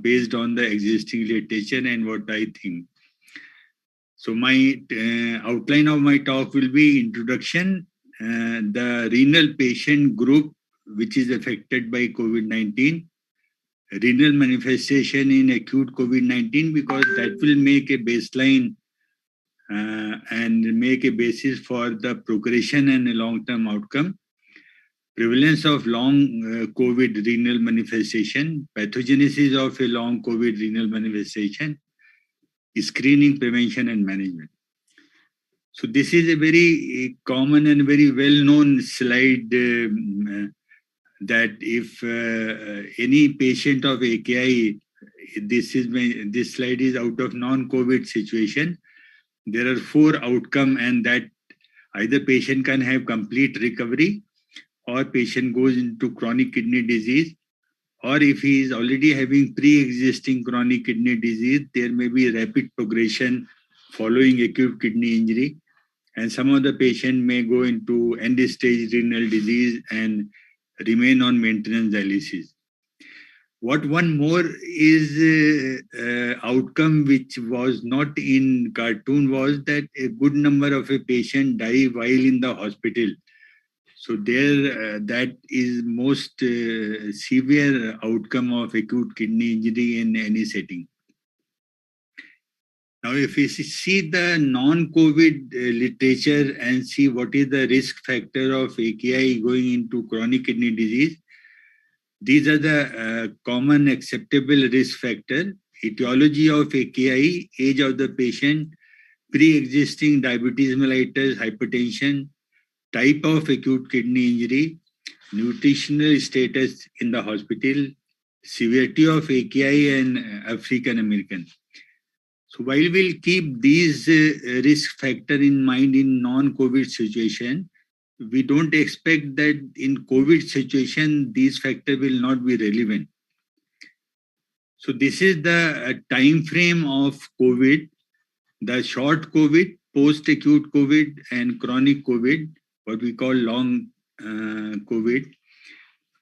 based on the existing literature and what I think. So my outline of my talk will be introduction, the renal patient group which is affected by COVID-19, renal manifestation in acute COVID-19, because that will make a baseline and make a basis for the progression and a long-term outcome. Prevalence of long COVID renal manifestation, pathogenesis of a long COVID renal manifestation, screening, prevention, and management. So this is a very common and very well-known slide that if any patient of AKI, this slide is out of non-COVID situation. There are 4 outcomes, and that Either patient can have complete recovery, or patient goes into chronic kidney disease, or if he is already having pre-existing chronic kidney disease, there may be rapid progression following acute kidney injury, and some of the patient may go into end-stage renal disease and remain on maintenance dialysis. What one more is outcome which was not in cartoon was that a good number of a patient die while in the hospital. So there, that is most severe outcome of acute kidney injury in any setting. Now, if we see the non-COVID literature and see what is the risk factor of AKI going into chronic kidney disease, these are the common acceptable risk factor: etiology of AKI, age of the patient, pre-existing diabetes mellitus, hypertension, type of acute kidney injury, nutritional status in the hospital, severity of AKI, and African American. So while we'll keep these risk factor in mind in non-COVID situation, we don't expect that in COVID situation, these factors will not be relevant. So this is the time frame of COVID, the short COVID, post-acute COVID, and chronic COVID, what we call long COVID.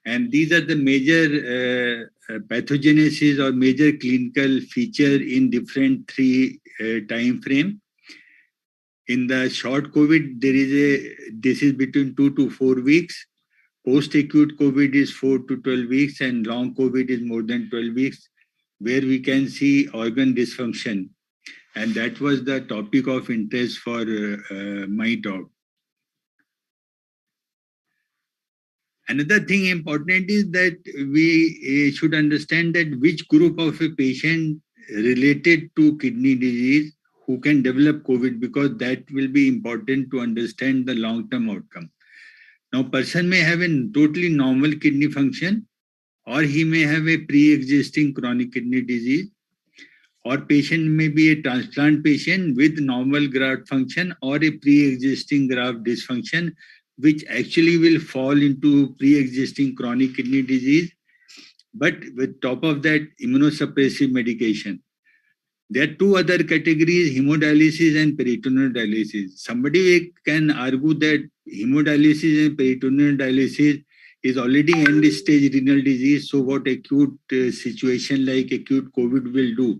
And these are the major pathogenesis or major clinical feature in different three time frame. In the short COVID, this is between 2 to 4 weeks. Post-acute COVID is 4 to 12 weeks, and long COVID is more than 12 weeks, where we can see organ dysfunction. And that was the topic of interest for my talk. Another thing important is that we should understand that which group of a patient related to kidney disease who can develop COVID, because that will be important to understand the long-term outcome. Now, person may have a totally normal kidney function, or he may have a pre-existing chronic kidney disease, or patient may be a transplant patient with normal graft function or a pre-existing graft dysfunction, which actually will fall into pre-existing chronic kidney disease, but with top of that immunosuppressive medication. There are two other categories, hemodialysis and peritoneal dialysis. Somebody can argue that hemodialysis and peritoneal dialysis is already end-stage renal disease, so what acute situation like acute COVID will do.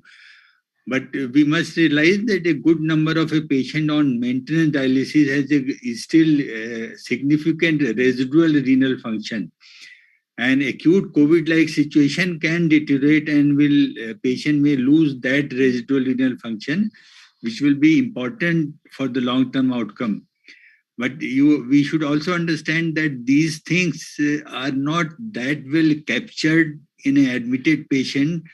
But we must realize that a good number of a patient on maintenance dialysis is still significant residual renal function. And acute COVID-like situation can deteriorate and patient may lose that residual renal function, which will be important for the long-term outcome. But we should also understand that these things are not that well captured in an admitted patient,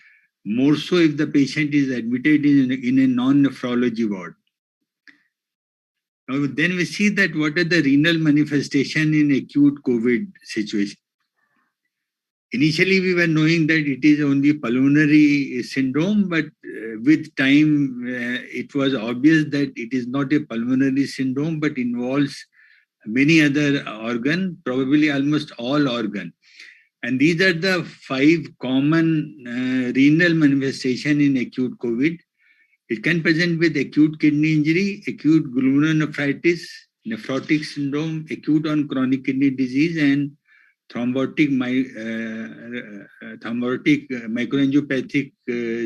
more so if the patient is admitted in a non-nephrology ward. Now, then we see that what are the renal manifestation in acute COVID situation. Initially, we were knowing that it is only pulmonary syndrome, but with time, it was obvious that it is not a pulmonary syndrome, but involves many other organs, probably almost all organs. And these are the 5 common renal manifestations in acute COVID. It can present with acute kidney injury, acute glomerulonephritis, nephrotic syndrome, acute on chronic kidney disease, and thrombotic microangiopathic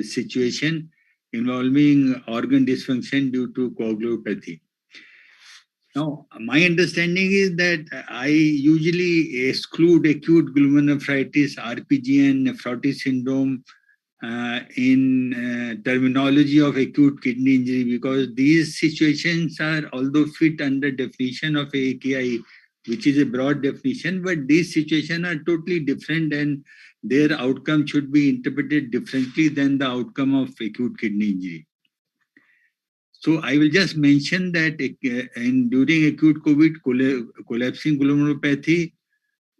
situation involving organ dysfunction due to coagulopathy. Now, my understanding is that I usually exclude acute glomerulonephritis, RPG, and nephrotic syndrome in terminology of acute kidney injury, because these situations are, although fit under definition of AKI, which is a broad definition, but these situations are totally different and their outcome should be interpreted differently than the outcome of acute kidney injury. So I will just mention that during acute COVID, collapsing glomerulopathy,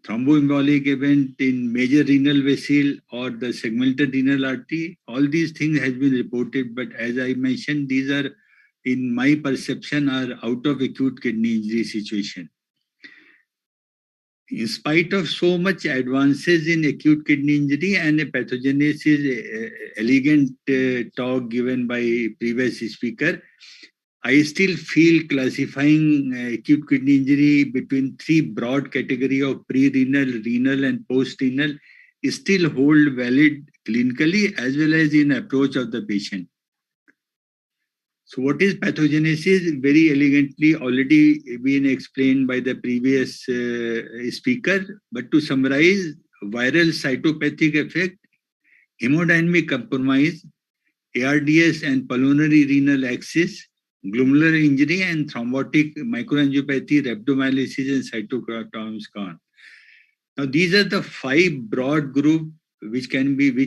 thromboembolic event in major renal vessel or the segmental renal artery, all these things has been reported. But as I mentioned, these are in my perception, are out of acute kidney injury situation. In spite of so much advances in acute kidney injury and a pathogenesis, elegant talk given by previous speaker, I still feel classifying acute kidney injury between three broad categories of pre-renal, renal, and post-renal still hold valid clinically as well as in approach of the patient. So what is pathogenesis? Very elegantly already been explained by the previous speaker. But to summarize, viral cytopathic effect, hemodynamic compromise, ARDS and pulmonary renal axis, glomerular injury and thrombotic microangiopathy, rhabdomyolysis and cytochrome scan. Now these are the 5 broad groups which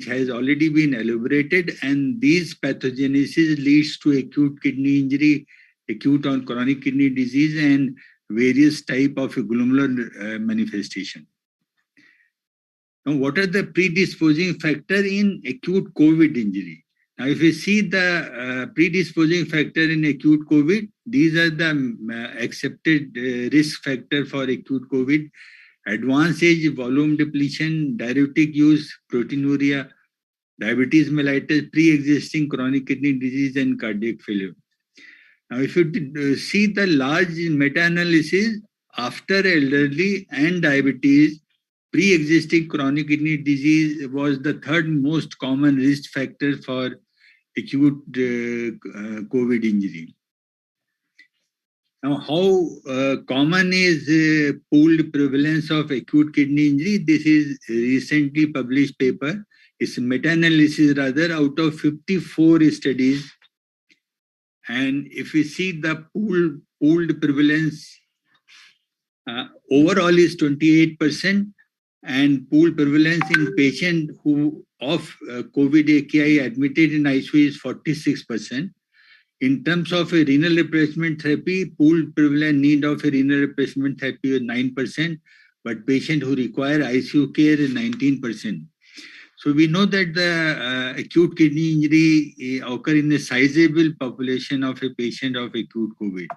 has already been elaborated, and these pathogenesis leads to acute kidney injury, acute or chronic kidney disease, and various type of glomerular manifestation. Now, what are the predisposing factor in acute COVID injury? Now, if you see the predisposing factor in acute COVID, these are the accepted risk factor for acute COVID: advanced age, volume depletion, diuretic use, proteinuria, diabetes mellitus, pre-existing chronic kidney disease, and cardiac failure. Now, if you see the large meta-analysis, after elderly and diabetes, pre-existing chronic kidney disease was the third most common risk factor for acute COVID injury. Now, how common is pooled prevalence of acute kidney injury? This is a recently published paper. It's a meta-analysis rather out of 54 studies. And if we see the pooled prevalence, overall is 28%, and pooled prevalence in patient who of COVID AKI admitted in ICU is 46%. In terms of a renal replacement therapy, pooled prevalent need of a renal replacement therapy is 9%, but patient who require ICU care is 19%. So we know that the acute kidney injury occur in a sizable population of a patient of acute COVID.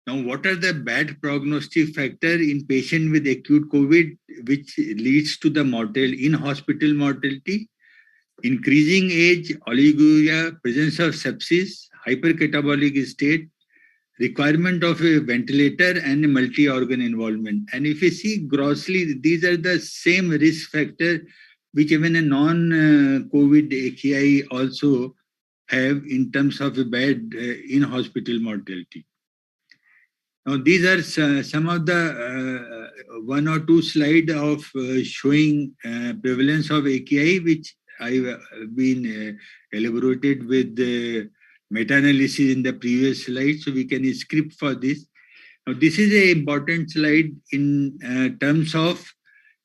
Now, what are the bad prognostic factor in patient with acute COVID which leads to the in-hospital mortality? Increasing age, oliguria, presence of sepsis, hypercatabolic state, requirement of a ventilator, and a multi-organ involvement. And if you see grossly, these are the same risk factor which even a non-COVID AKI also have in terms of a bad in-hospital mortality. Now, these are some of the 1 or 2 slides of showing prevalence of AKI, which I've been elaborated with the meta-analysis in the previous slide, so we can script for this. Now, this is an important slide in terms of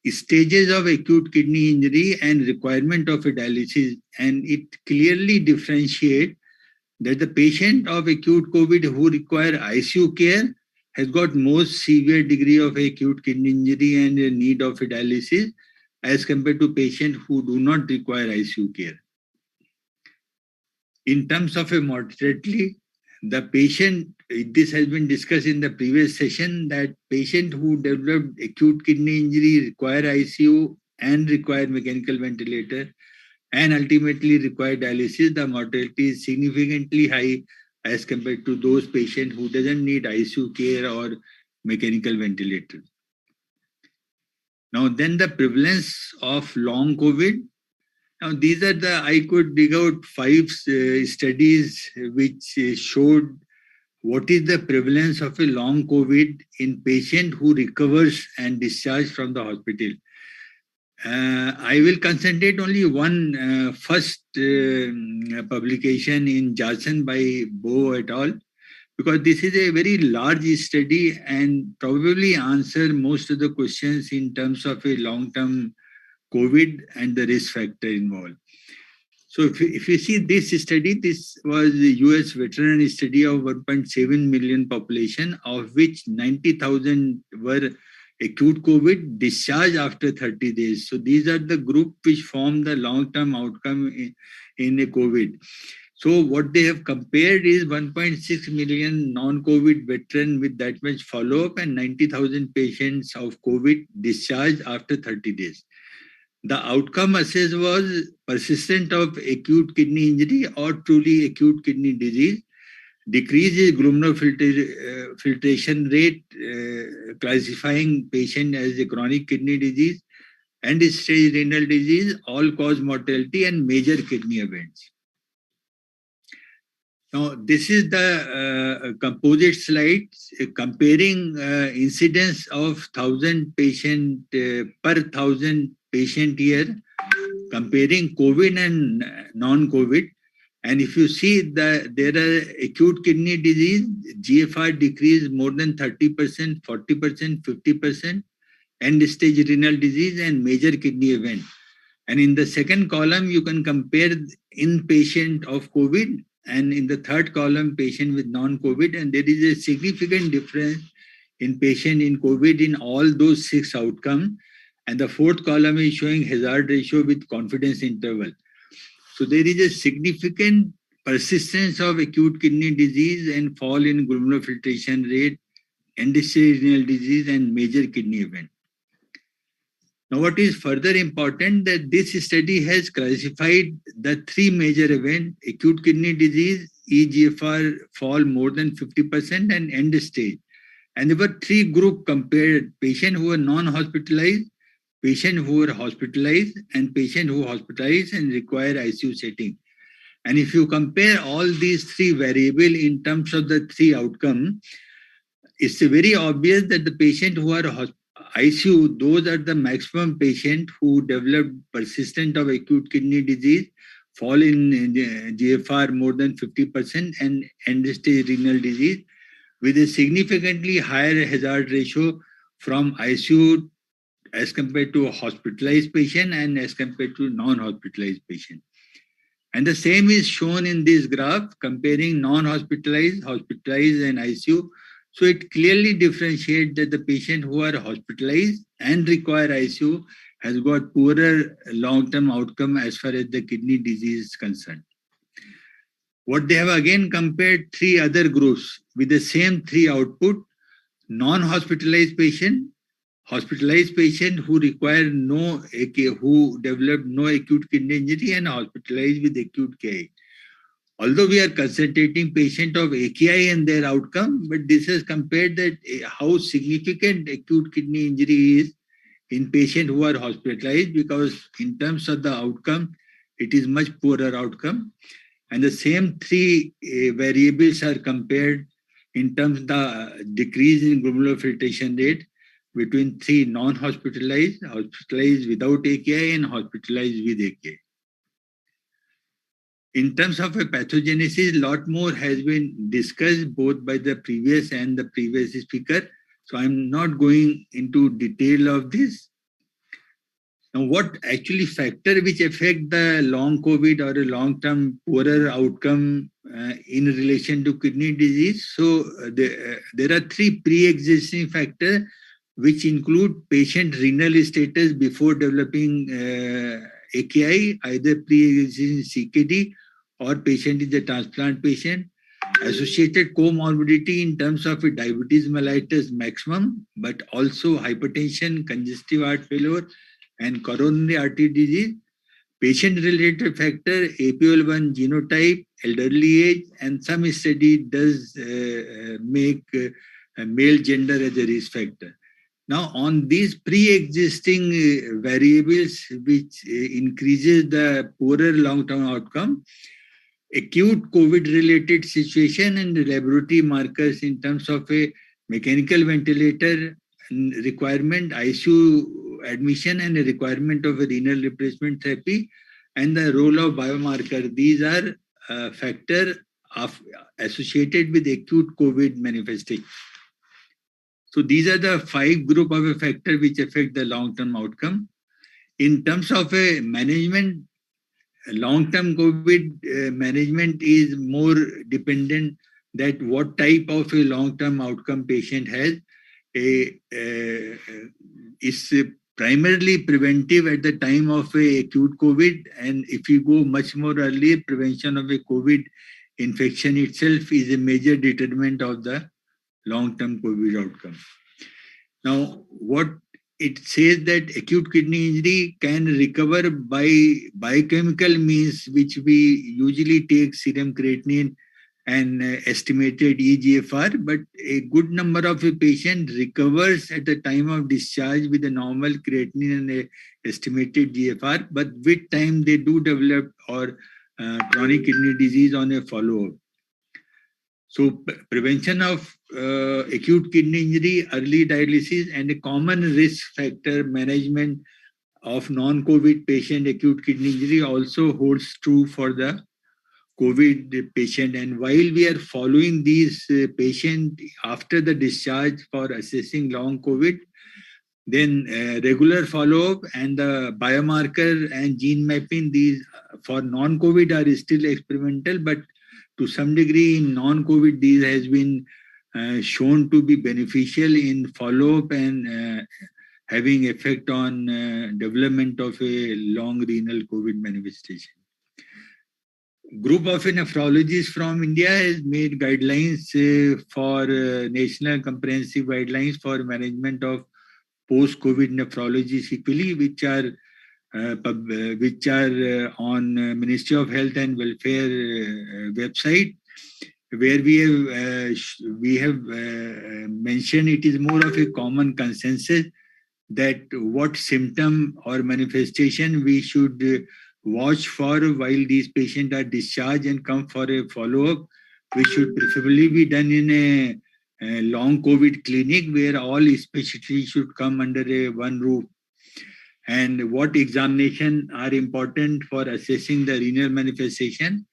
stages of acute kidney injury and requirement of a dialysis, and it clearly differentiates that the patient of acute COVID who require ICU care has got most severe degree of acute kidney injury and a need of a dialysis as compared to patients who do not require ICU care. In terms of a mortality, the patient, this has been discussed in the previous session, that patient who developed acute kidney injury require ICU and require mechanical ventilator and ultimately require dialysis, the mortality is significantly high as compared to those patients who doesn't need ICU care or mechanical ventilator. Now, then the prevalence of long COVID. Now, these are I could dig out 5 studies which showed what is the prevalence of a long COVID in patient who recovers and discharged from the hospital. I will concentrate only one first publication in Johnson by Bo et al. Because this is a very large study and probably answer most of the questions in terms of a long-term COVID and the risk factor involved. So if you see this study, this was the US veteran study of 1.7 million population, of which 90,000 were acute COVID, discharge after 30 days. So these are the group which form the long-term outcome in a COVID. So what they have compared is 1.6 million non-COVID veteran with that much follow-up and 90,000 patients of COVID discharged after 30 days. The outcome assessed was persistent of acute kidney injury or truly acute kidney disease, decrease in glomerular filtration rate, classifying patient as a chronic kidney disease, end-stage renal disease, all-cause mortality, and major kidney events. Now, this is the composite slide comparing incidence of 1,000 patient per 1,000 patient year, comparing COVID and non-COVID. And if you see that there are acute kidney disease, GFR decrease more than 30%, 40%, 50%, end-stage renal disease and major kidney event. And in the second column, you can compare inpatient of COVID, and in the third column, patient with non-COVID, and there is a significant difference in patient in COVID in all those 6 outcomes. And the fourth column is showing hazard ratio with confidence interval. So there is a significant persistence of acute kidney disease and fall in glomerular filtration rate, end-stage renal disease, and major kidney event. Now, what is further important that this study has classified the 3 major events: acute kidney disease, eGFR fall more than 50%, and end stage. And there were 3 groups compared: patients who were non-hospitalized, patients who were hospitalized, and patients who were hospitalized and require ICU setting. And if you compare all these 3 variables in terms of the 3 outcomes, it's very obvious that the patients who are ICU, those are the maximum patients who developed persistent of acute kidney disease, fall in GFR more than 50%, and end-stage renal disease with a significantly higher hazard ratio from ICU as compared to a hospitalized patient and as compared to non-hospitalized patient. And the same is shown in this graph comparing non-hospitalized, hospitalized, and ICU. So it clearly differentiates that the patient who are hospitalized and require ICU has got poorer long-term outcome as far as the kidney disease is concerned. What they have again compared 3 other groups with the same 3 output: non-hospitalized patient, hospitalized patient who require no AKI, who developed no acute kidney injury, and hospitalized with acute KI. Although we are concentrating patient of AKI and their outcome, but this has compared that how significant acute kidney injury is in patients who are hospitalized, because in terms of the outcome, it is much poorer outcome. And the same 3 variables are compared in terms of the decrease in glomerular filtration rate between 3 non-hospitalized, hospitalized without AKI, and hospitalized with AKI. In terms of a pathogenesis, a lot more has been discussed both by the previous and the previous speaker. So I'm not going into detail of this. Now, what actually factor which affect the long COVID or a long-term poorer outcome in relation to kidney disease? So there are 3 pre-existing factors which include patient renal status before developing AKI, either pre-existing CKD or patient is a transplant patient, associated comorbidity in terms of a diabetes mellitus maximum, but also hypertension, congestive heart failure, and coronary artery disease, patient-related factor, APOL1 genotype, elderly age, and some study does make male gender as a risk factor. Now, on these pre-existing variables which increases the poorer long-term outcome, acute COVID-related situation and laboratory markers in terms of a mechanical ventilator requirement, ICU admission, and a requirement of a renal replacement therapy, and the role of biomarker. These are factors associated with acute COVID manifestation. So these are the 5 group of a factor which affect the long-term outcome. In terms of a management, long-term COVID management is more dependent that what type of a long-term outcome patient has. is primarily preventive at the time of a acute COVID, and if you go much more early, prevention of a COVID infection itself is a major determinant of the long-term COVID outcome. Now, what it says that acute kidney injury can recover by biochemical means, which we usually take serum creatinine and estimated eGFR, but a good number of a patient recovers at the time of discharge with a normal creatinine and a estimated GFR, but with time they do develop or chronic kidney disease on a follow-up. So prevention of acute kidney injury, early dialysis, and a common risk factor management of non-COVID patient acute kidney injury also holds true for the COVID patient. And while we are following these patients after the discharge for assessing long COVID, then regular follow-up and the biomarker and gene mapping, these for non-COVID are still experimental, but to some degree in non-COVID, these has been shown to be beneficial in follow-up and having effect on development of a long renal COVID manifestation. Group of nephrologists from India has made guidelines for national comprehensive guidelines for management of post-COVID nephrology sequelae, which are on Ministry of Health and Welfare website, where we have mentioned it is more of a common consensus that what symptom or manifestation we should watch for while these patients are discharged and come for a follow-up, which should preferably be done in a long COVID clinic where all specialties should come under a one roof. And what examination are important for assessing the renal manifestation,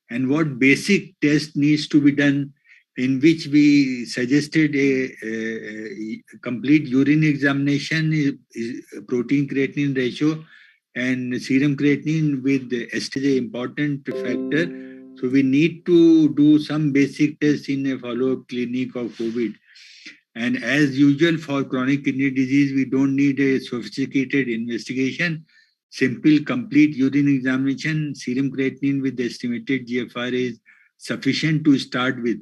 and what basic test needs to be done, in which we suggested a complete urine examination, protein creatinine ratio and serum creatinine with ST is an important factor. So we need to do some basic tests in a follow-up clinic of COVID. And as usual for chronic kidney disease, we don't need a sophisticated investigation. Simple, complete urine examination, serum creatinine with estimated GFR is sufficient to start with.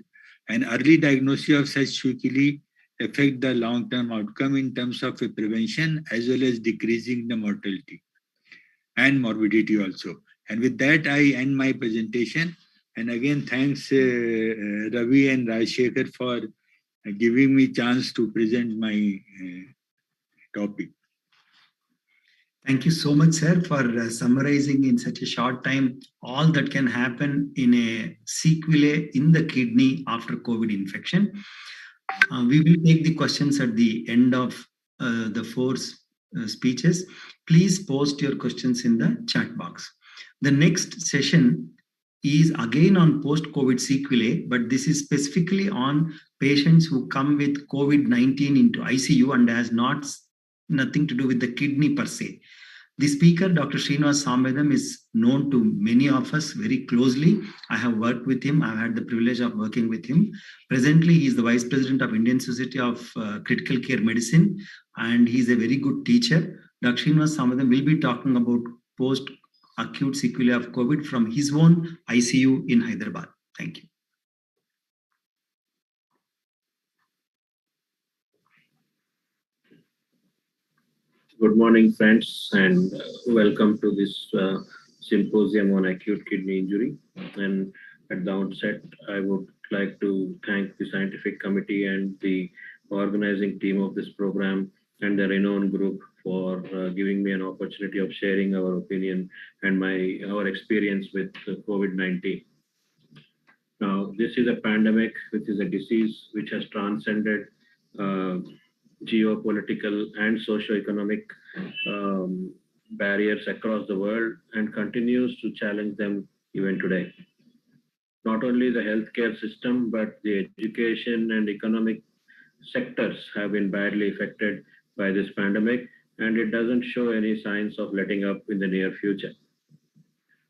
And early diagnosis of such sequelae affect the long-term outcome in terms of a prevention as well as decreasing the mortality and morbidity also. And with that, I end my presentation. And again, thanks Ravi and Rajshekhar for giving me chance to present my topic. Thank you so much, sir, for summarizing in such a short time all that can happen in a sequelae in the kidney after COVID infection. We will take the questions at the end of the four speeches. Please post your questions in the chat box. The next session is again on post-COVID sequelae, but this is specifically on patients who come with COVID-19 into ICU and has nothing to do with the kidney per se. The speaker, Dr. Srinivas Samvedam, is known to many of us very closely. I have worked with him. I've had the privilege of working with him. Presently, he is the Vice President of Indian Society of Critical Care Medicine, and he's a very good teacher. Dr. Srinivas Samvedam will be talking about post-acute sequelae of COVID from his own ICU in Hyderabad. Thank you. Good morning, friends, and welcome to this symposium on acute kidney injury. And at the outset, I would like to thank the scientific committee and the organizing team of this program and the renowned group for giving me an opportunity of sharing our opinion and our experience with COVID-19. Now, this is a pandemic, which is a disease which has transcended geopolitical and socio-economic barriers across the world and continues to challenge them even today. Not only the healthcare system, but the education and economic sectors have been badly affected by this pandemic, and it doesn't show any signs of letting up in the near future.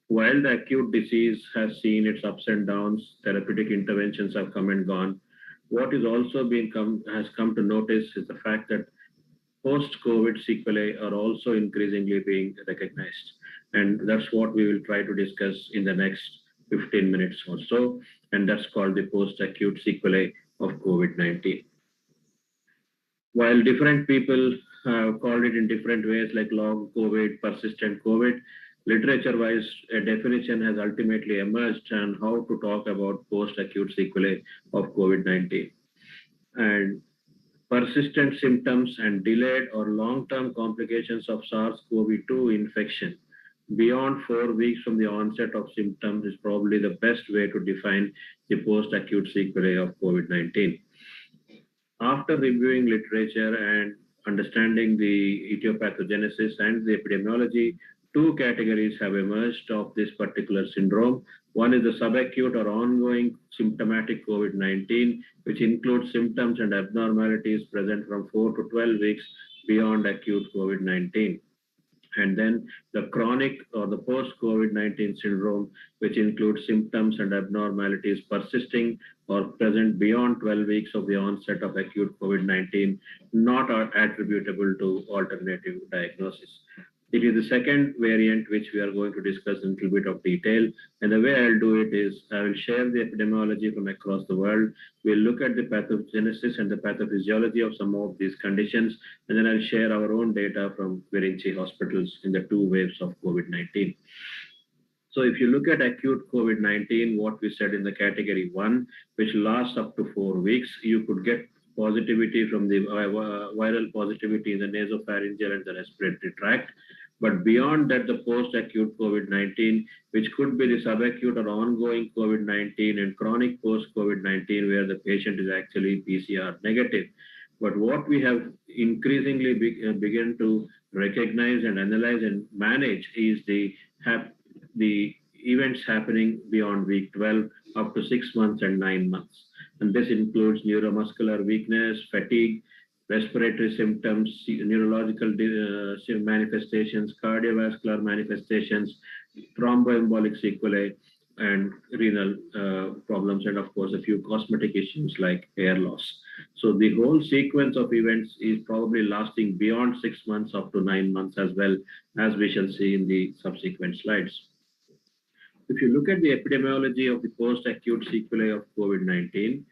While the acute disease has seen its ups and downs, therapeutic interventions have come and gone, What is also has come to notice is the fact that post-COVID sequelae are also increasingly being recognized. And that's what we will try to discuss in the next 15 minutes or so. And that's called the post-acute sequelae of COVID-19. While different people have called it in different ways, like long COVID, persistent COVID, literature-wise, a definition has ultimately emerged on how to talk about post-acute sequelae of COVID-19. And persistent symptoms and delayed or long-term complications of SARS-CoV-2 infection beyond 4 weeks from the onset of symptoms is probably the best way to define the post-acute sequelae of COVID-19. After reviewing literature and understanding the etiopathogenesis and the epidemiology, two categories have emerged of this particular syndrome. One is the subacute or ongoing symptomatic COVID-19, which includes symptoms and abnormalities present from 4 to 12 weeks beyond acute COVID-19. And then the chronic or the post-COVID-19 syndrome, which includes symptoms and abnormalities persisting or present beyond 12 weeks of the onset of acute COVID-19, not attributable to alternative diagnosis. It is the second variant which we are going to discuss in a little bit of detail. And the way I'll do it is I will share the epidemiology from across the world. We'll look at the pathogenesis and the pathophysiology of some of these conditions. And then I'll share our own data from Virinci hospitals in the two waves of COVID-19. So if you look at acute COVID-19, what we said in the category 1, which lasts up to 4 weeks, you could get positivity from the viral positivity in the nasopharyngeal and the respiratory tract. But beyond that, the post-acute COVID-19, which could be the subacute or ongoing COVID-19 and chronic post-COVID-19, where the patient is actually PCR negative. But what we have increasingly begun to recognize and analyze and manage is the events happening beyond week 12 up to 6 months and 9 months. And this includes neuromuscular weakness, fatigue, respiratory symptoms, neurological manifestations, cardiovascular manifestations, thromboembolic sequelae, and renal problems, and of course a few cosmetic issues like hair loss. So the whole sequence of events is probably lasting beyond 6 months up to 9 months, as well as we shall see in the subsequent slides. If you look at the epidemiology of the post-acute sequelae of COVID-19,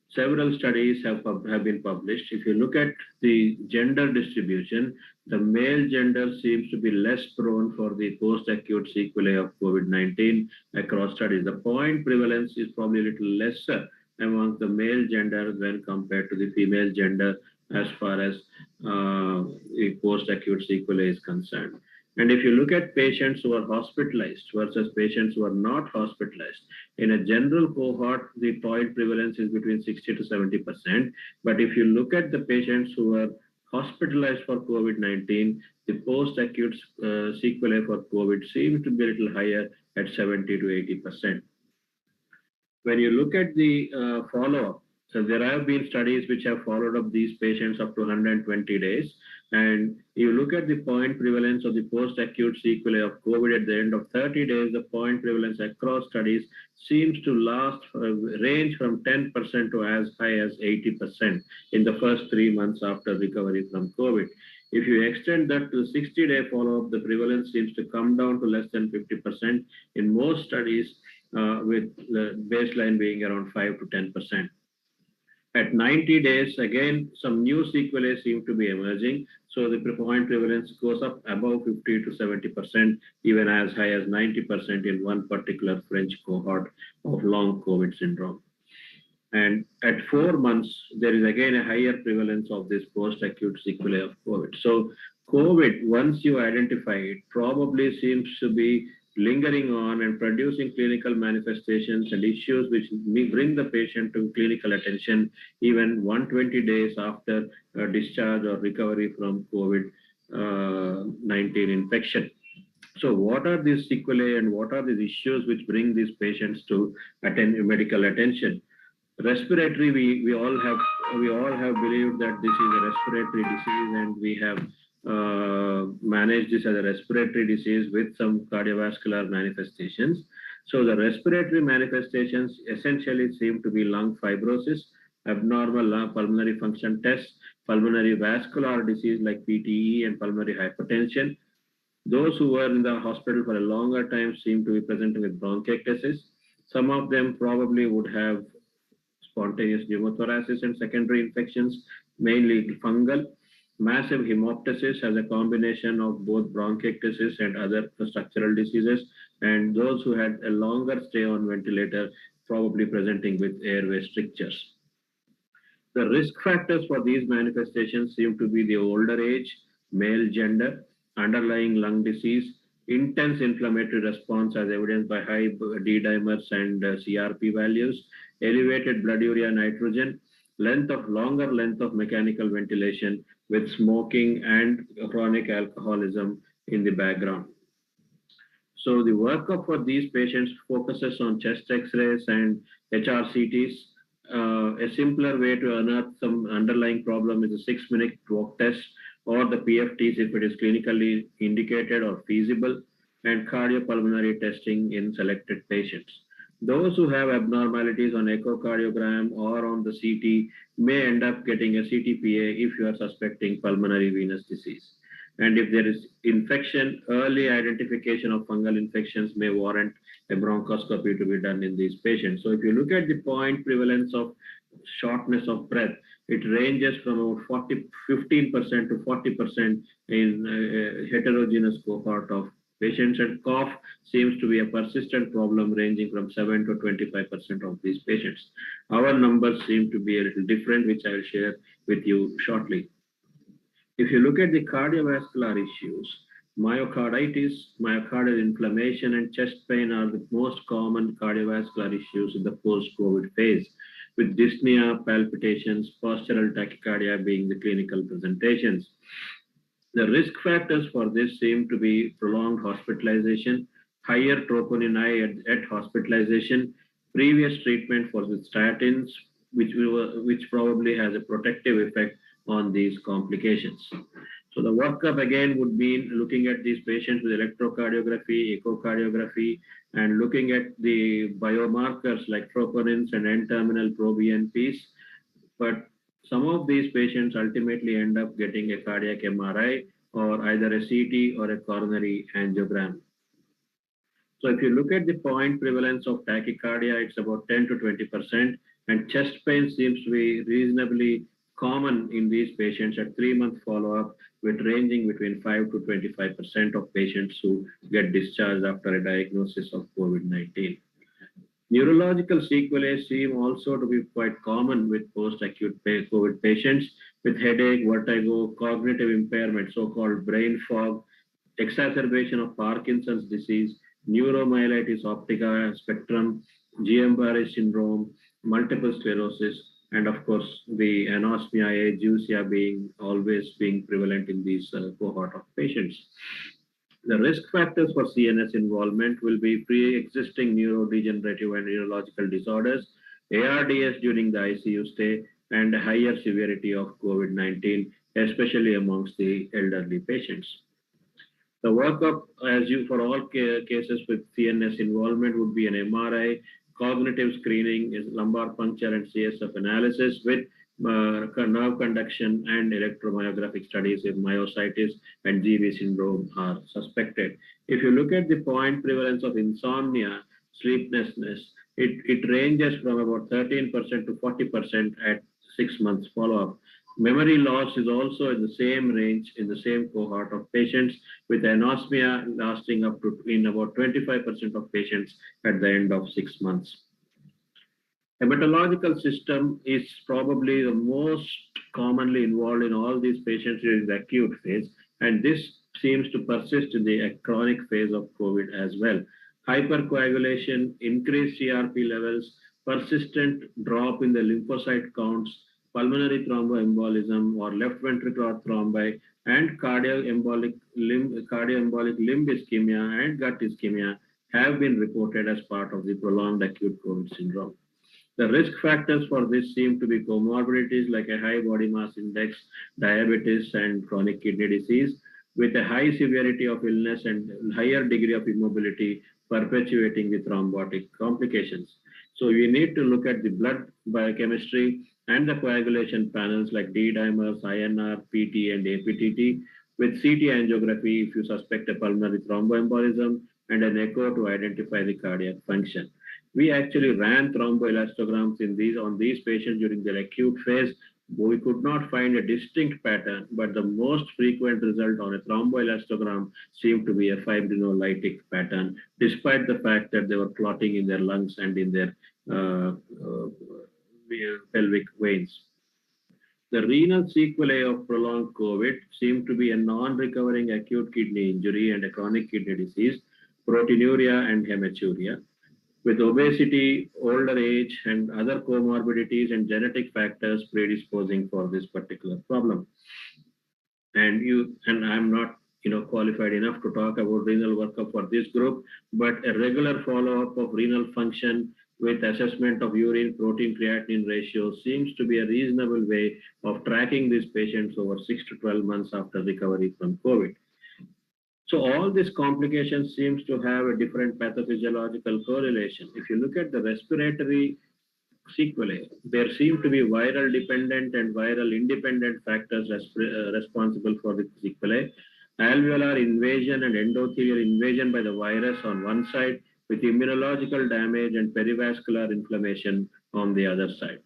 several studies have been published. If you look at the gender distribution, the male gender seems to be less prone for the post-acute sequelae of COVID-19 across studies. The point prevalence is probably a little lesser among the male gender when compared to the female gender as far as the post-acute sequelae is concerned. And if you look at patients who are hospitalized versus patients who are not hospitalized, in a general cohort, the point prevalence is between 60 to 70%. But if you look at the patients who are hospitalized for COVID-19, the post-acute sequelae for COVID seems to be a little higher at 70 to 80%. When you look at the follow-up, so there have been studies which have followed up these patients up to 120 days. And you look at the point prevalence of the post-acute sequelae of COVID at the end of 30 days, the point prevalence across studies seems to range from 10% to as high as 80% in the first 3 months after recovery from COVID. If you extend that to 60-day follow-up, the prevalence seems to come down to less than 50% in most studies, with the baseline being around 5 to 10%. At 90 days, again, some new sequelae seem to be emerging. So the point prevalence goes up above 50 to 70%, even as high as 90% in one particular French cohort of long COVID syndrome. And at 4 months, there is again a higher prevalence of this post-acute sequelae of COVID. So COVID, once you identify it, probably seems to be lingering on and producing clinical manifestations and issues which bring the patient to clinical attention even 120 days after discharge or recovery from COVID-19 infection. So what are these sequelae and what are these issues which bring these patients to medical attention? Respiratory, we all have believed that this is a respiratory disease, and we have manage this as a respiratory disease with some cardiovascular manifestations. So the respiratory manifestations essentially seem to be lung fibrosis, abnormal pulmonary function tests, pulmonary vascular disease like PTE and pulmonary hypertension. Those who were in the hospital for a longer time seem to be presenting with bronchiectasis. Some of them probably would have spontaneous pneumothorax and secondary infections, mainly fungal. Massive hemoptysis has a combination of both bronchiectasis and other structural diseases, and those who had a longer stay on ventilator probably presenting with airway strictures. The risk factors for these manifestations seem to be the older age, male gender, underlying lung disease, intense inflammatory response as evidenced by high D-dimers and CRP values, elevated blood urea nitrogen, longer length of mechanical ventilation with smoking and chronic alcoholism in the background. So the workup for these patients focuses on chest X-rays and HRCTs. A simpler way to unearth some underlying problem is a 6-minute walk test or the PFTs if it is clinically indicated or feasible, and cardiopulmonary testing in selected patients. Those who have abnormalities on echocardiogram or on the CT may end up getting a CTPA if you are suspecting pulmonary venous disease. And if there is infection, early identification of fungal infections may warrant a bronchoscopy to be done in these patients. So if you look at the point prevalence of shortness of breath, it ranges from about 15% to 40% in a heterogeneous cohort of patients, and cough seems to be a persistent problem ranging from 7 to 25% of these patients. Our numbers seem to be a little different, which I will share with you shortly. If you look at the cardiovascular issues, myocarditis, myocardial inflammation, and chest pain are the most common cardiovascular issues in the post-COVID phase, with dyspnea, palpitations, postural tachycardia being the clinical presentations. The risk factors for this seem to be prolonged hospitalization, higher troponin I at hospitalization, previous treatment for the statins, which probably has a protective effect on these complications. So the workup again would be looking at these patients with electrocardiography, echocardiography, and looking at the biomarkers like troponins and N-terminal proBNPs. But some of these patients ultimately end up getting a cardiac MRI or either a CT or a coronary angiogram. So if you look at the point prevalence of tachycardia, it's about 10 to 20%, and chest pain seems to be reasonably common in these patients at 3-month follow-up, with ranging between 5 to 25% of patients who get discharged after a diagnosis of COVID-19. Neurological sequelae seem also to be quite common with post-acute COVID patients, with headache, vertigo, cognitive impairment, so-called brain fog, exacerbation of Parkinson's disease, neuromyelitis optica spectrum, Guillain-Barré syndrome, multiple sclerosis, and of course the anosmia, ageusia always being prevalent in these cohort of patients. The risk factors for CNS involvement will be pre-existing neurodegenerative and neurological disorders, ARDS during the ICU stay, and a higher severity of COVID-19, especially amongst the elderly patients. The workup, for all cases with CNS involvement, would be an MRI, cognitive screening, is lumbar puncture and CSF analysis with nerve conduction and electromyographic studies if myositis and GV syndrome are suspected. If you look at the point prevalence of insomnia, sleeplessness, it ranges from about 13% to 40% at 6 months follow-up. Memory loss is also in the same range in the same cohort of patients, with anosmia lasting up to in about 25% of patients at the end of 6 months. Hematological system is probably the most commonly involved in all these patients during the acute phase, and this seems to persist in the chronic phase of COVID as well. Hypercoagulation, increased CRP levels, persistent drop in the lymphocyte counts, pulmonary thromboembolism or left ventricular thrombi, and cardioembolic limb ischemia and gut ischemia have been reported as part of the prolonged acute COVID syndrome. The risk factors for this seem to be comorbidities like a high body mass index, diabetes, and chronic kidney disease, with a high severity of illness and higher degree of immobility perpetuating the thrombotic complications. So we need to look at the blood biochemistry and the coagulation panels like D-dimers, INR, PT, and APTT, with CT angiography if you suspect a pulmonary thromboembolism, and an echo to identify the cardiac function. We actually ran thromboelastograms on these patients during their acute phase. We could not find a distinct pattern, but the most frequent result on a thromboelastogram seemed to be a fibrinolytic pattern, despite the fact that they were clotting in their lungs and in their pelvic veins. The renal sequelae of prolonged COVID seem to be a non-recovering acute kidney injury and a chronic kidney disease, proteinuria and hematuria, with obesity, older age, and other comorbidities and genetic factors predisposing for this particular problem. And I'm not qualified enough to talk about renal workup for this group, but a regular follow-up of renal function with assessment of urine protein creatinine ratio seems to be a reasonable way of tracking these patients over 6 to 12 months after recovery from COVID. So all these complications seems to have a different pathophysiological correlation. If you look at the respiratory sequelae, there seem to be viral dependent and viral independent factors responsible for the sequelae. Alveolar invasion and endothelial invasion by the virus on one side, with immunological damage and perivascular inflammation on the other side.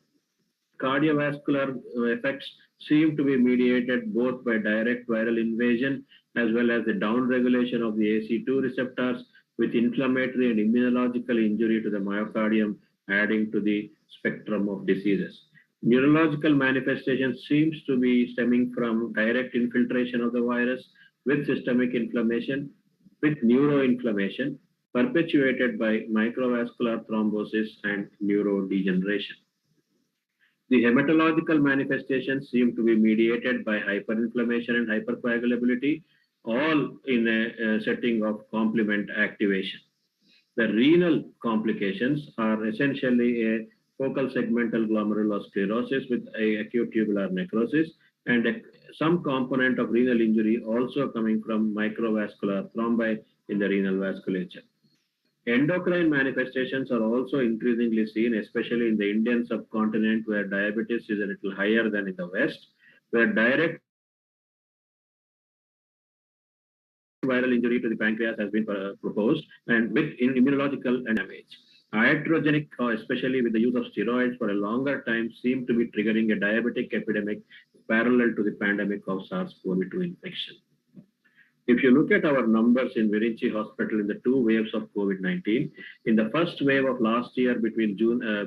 Cardiovascular effects seem to be mediated both by direct viral invasion as well as the downregulation of the ACE2 receptors, with inflammatory and immunological injury to the myocardium adding to the spectrum of diseases. Neurological manifestation seems to be stemming from direct infiltration of the virus with systemic inflammation, with neuroinflammation, perpetuated by microvascular thrombosis and neurodegeneration. The hematological manifestations seem to be mediated by hyperinflammation and hypercoagulability, all in a setting of complement activation. The renal complications are essentially a focal segmental glomerulosclerosis with acute tubular necrosis and some component of renal injury also coming from microvascular thrombi in the renal vasculature. Endocrine manifestations are also increasingly seen, especially in the Indian subcontinent, where diabetes is a little higher than in the West, where direct viral injury to the pancreas has been proposed, and with immunological damage. Iatrogenic, especially with the use of steroids for a longer time, seem to be triggering a diabetic epidemic parallel to the pandemic of SARS-CoV-2 infection. If you look at our numbers in Virinchi Hospital in the two waves of COVID-19, in the first wave of last year, between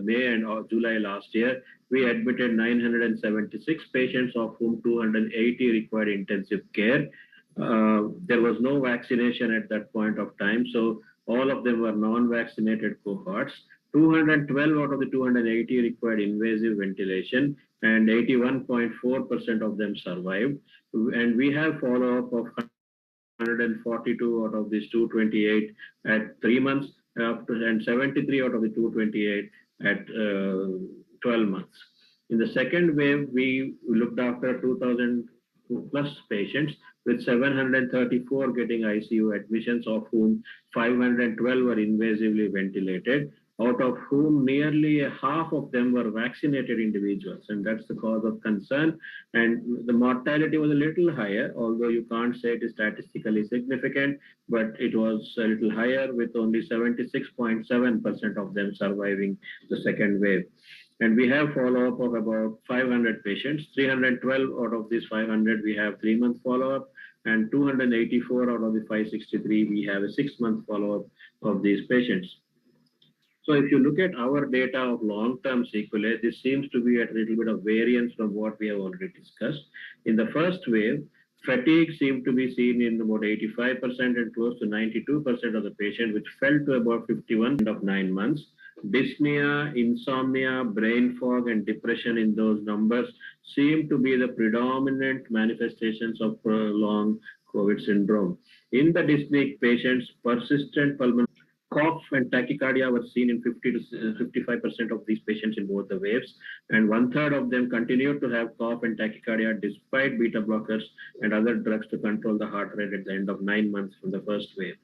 May and July last year, we admitted 976 patients, of whom 280 required intensive care. There was no vaccination at that point of time, so all of them were non-vaccinated cohorts. 212 out of the 280 required invasive ventilation, and 81.4% of them survived. And we have follow-up of 142 out of these 228 at 3 months, and 73 out of the 228 at 12 months. In the second wave, we looked after 2,000 plus patients, with 734 getting ICU admissions, of whom 512 were invasively ventilated, out of whom nearly half of them were vaccinated individuals, and that's the cause of concern. And the mortality was a little higher, although you can't say it is statistically significant, but it was a little higher, with only 76.7% of them surviving the second wave. And we have follow-up of about 500 patients. 312 out of these 500 we have 3-month follow-up, and 284 out of the 563 we have a 6-month follow-up of these patients. So if you look at our data of long-term sequelae, this seems to be at a little bit of variance from what we have already discussed. In the first wave, fatigue seemed to be seen in about 85% and close to 92% of the patient, which fell to about 51% of 9 months. Dyspnea, insomnia, brain fog, and depression in those numbers seem to be the predominant manifestations of prolonged COVID syndrome. In the dyspneic patients, persistent pulmonary cough and tachycardia were seen in 50 to 55% of these patients in both the waves, and 1/3 of them continued to have cough and tachycardia despite beta blockers and other drugs to control the heart rate at the end of 9 months from the first wave.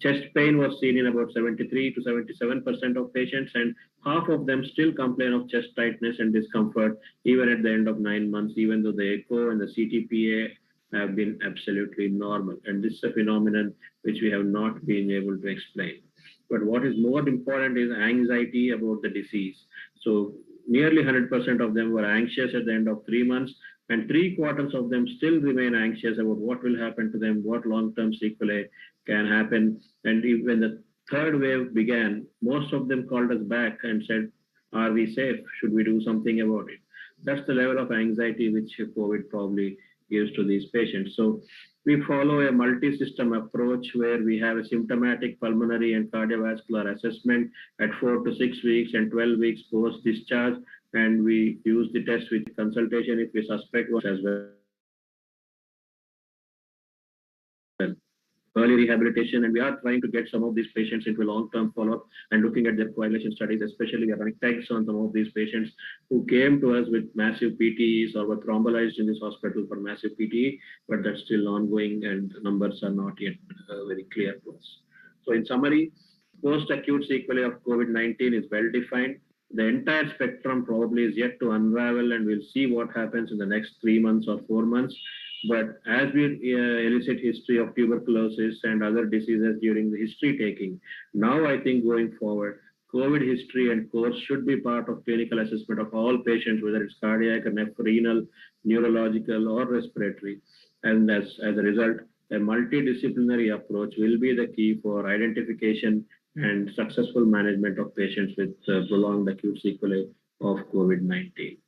Chest pain was seen in about 73 to 77% of patients, and half of them still complain of chest tightness and discomfort even at the end of 9 months, even though the echo and the CTPA have been absolutely normal. And this is a phenomenon which we have not been able to explain. But what is more important is anxiety about the disease. So nearly 100% of them were anxious at the end of 3 months, and 3/4 of them still remain anxious about what will happen to them, what long-term sequelae can happen. And when the third wave began, most of them called us back and said, are we safe? Should we do something about it? That's the level of anxiety which COVID probably gives to these patients. So we follow a multi-system approach where we have a symptomatic pulmonary and cardiovascular assessment at 4 to 6 weeks and 12 weeks post-discharge. And we use the test with consultation if we suspect one as well. Early rehabilitation, and we are trying to get some of these patients into a long-term follow-up and looking at their coagulation studies, especially we are running tests on some of these patients who came to us with massive PTEs or were thrombolized in this hospital for massive PTE, but that's still ongoing and numbers are not yet very clear to us. So in summary, post-acute sequelae of COVID-19 is well defined. The entire spectrum probably is yet to unravel, and we'll see what happens in the next 3 months or 4 months. But as we elicit history of tuberculosis and other diseases during the history taking, now I think going forward, COVID history and course should be part of clinical assessment of all patients, whether it's cardiac, renal, neurological, or respiratory. And as a result, a multidisciplinary approach will be the key for identification and successful management of patients with prolonged acute sequelae of COVID-19.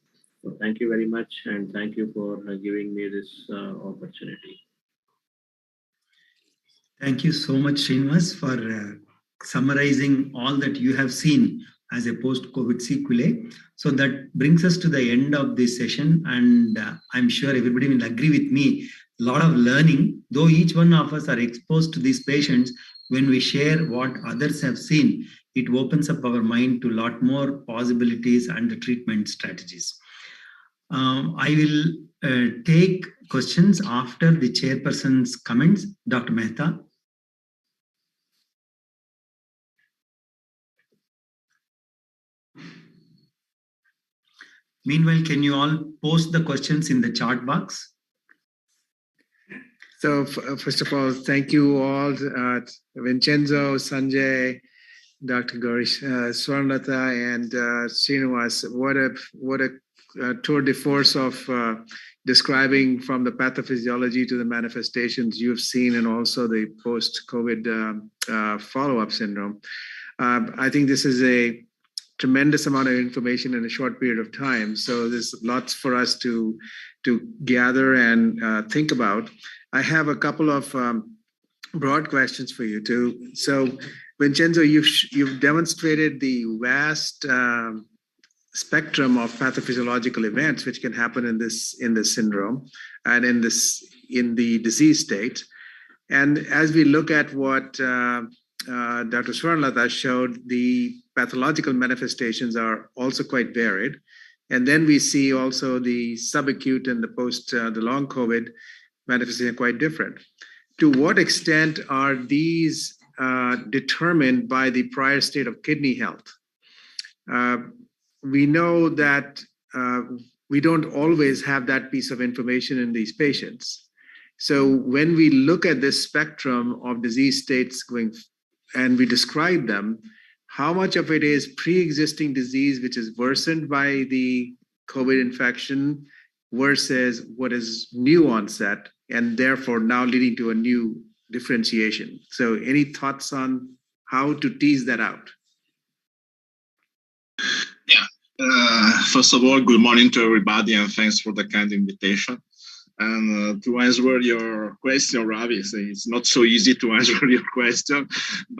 So thank you very much, and thank you for giving me this opportunity. Thank you so much, Srinivas, for summarizing all that you have seen as a post-COVID sequelae. So that brings us to the end of this session, and I'm sure everybody will agree with me. A lot of learning, though each one of us are exposed to these patients, when we share what others have seen, it opens up our mind to a lot more possibilities and the treatment strategies. I will take questions after the chairperson's comments. Dr. Mehta. Meanwhile, can you all post the questions in the chat box? So first of all, thank you all, Vincenzo, Sanjay, Dr. Gorish, Swarnlata, and Srinivas. What a tour de force of describing from the pathophysiology to the manifestations you've seen, and also the post-COVID follow-up syndrome. I think this is a tremendous amount of information in a short period of time. So there's lots for us to gather and think about. I have a couple of broad questions for you too. So Vincenzo, you've demonstrated the vast spectrum of pathophysiological events which can happen in this syndrome and in the disease state. And as we look at what Dr. Swarnlata showed, the pathological manifestations are also quite varied. And then we see also the subacute and the long COVID manifestations are quite different. To what extent are these determined by the prior state of kidney health? We know that we don't always have that piece of information in these patients. So when we look at this spectrum of disease states and we describe them, how much of it is pre-existing disease which is worsened by the COVID infection versus what is new onset and therefore now leading to a new differentiation? So any thoughts on how to tease that out? Yeah. First of all, good morning to everybody, and thanks for the kind invitation. And to answer your question, Ravi, it's not so easy to answer your question,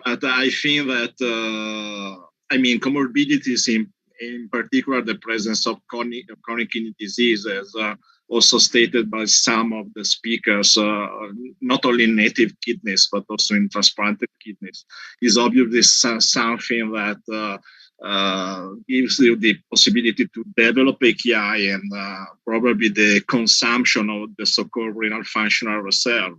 but I think that, comorbidities, in particular, the presence of chronic kidney disease, as also stated by some of the speakers, not only in native kidneys, but also in transplanted kidneys, is obviously something that gives you the possibility to develop AKI and probably the consumption of the so-called renal functional reserve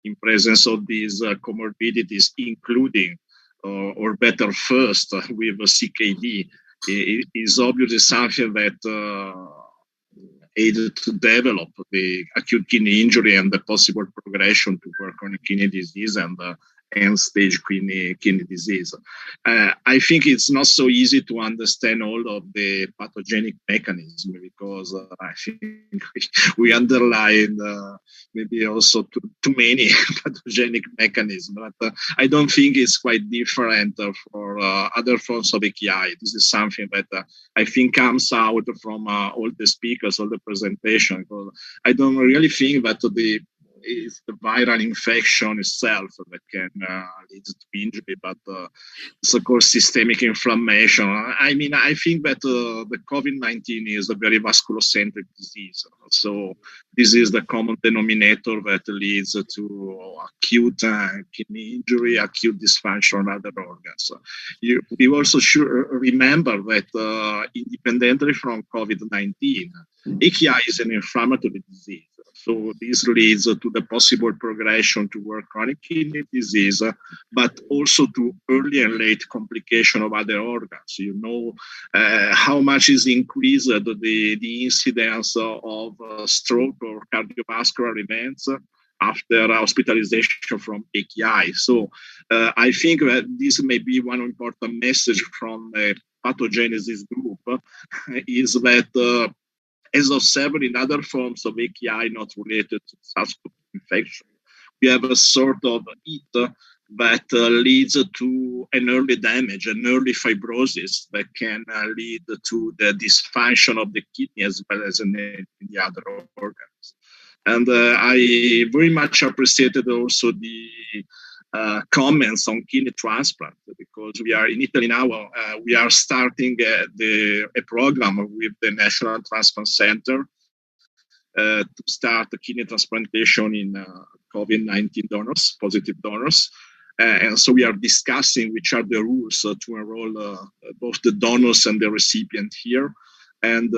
in presence of these comorbidities, including, or better first, with CKD, is obviously something that aided to develop the acute kidney injury and the possible progression to chronic kidney disease and end-stage kidney disease. I think it's not so easy to understand all of the pathogenic mechanisms because I think we underline maybe also too many pathogenic mechanisms. But I don't think it's quite different for other forms of AKI. This is something that I think comes out from all the speakers, all the presentation. I don't really think that it's the viral infection itself that can lead to injury, but it's of course systemic inflammation. I mean, I think that the COVID-19 is a very vasculocentric disease. So this is the common denominator that leads to acute kidney injury, acute dysfunction on other organs. We also should remember that independently from COVID-19, AKI is an inflammatory disease. So this leads to the possible progression toward chronic kidney disease, but also to early and late complication of other organs. You know how much is increased the incidence of stroke or cardiovascular events after hospitalization from AKI. So I think that this may be one important message from the pathogenesis group is that as observed in other forms of AKI not related to SARS-CoV infection, we have a sort of heat that leads to an early damage, an early fibrosis that can lead to the dysfunction of the kidney as well as in the other organs. And I very much appreciated also the comments on kidney transplant, because we are in Italy now, we are starting a program with the National Transplant Center to start the kidney transplantation in COVID-19 donors, positive donors. And so we are discussing which are the rules to enroll both the donors and the recipient here. And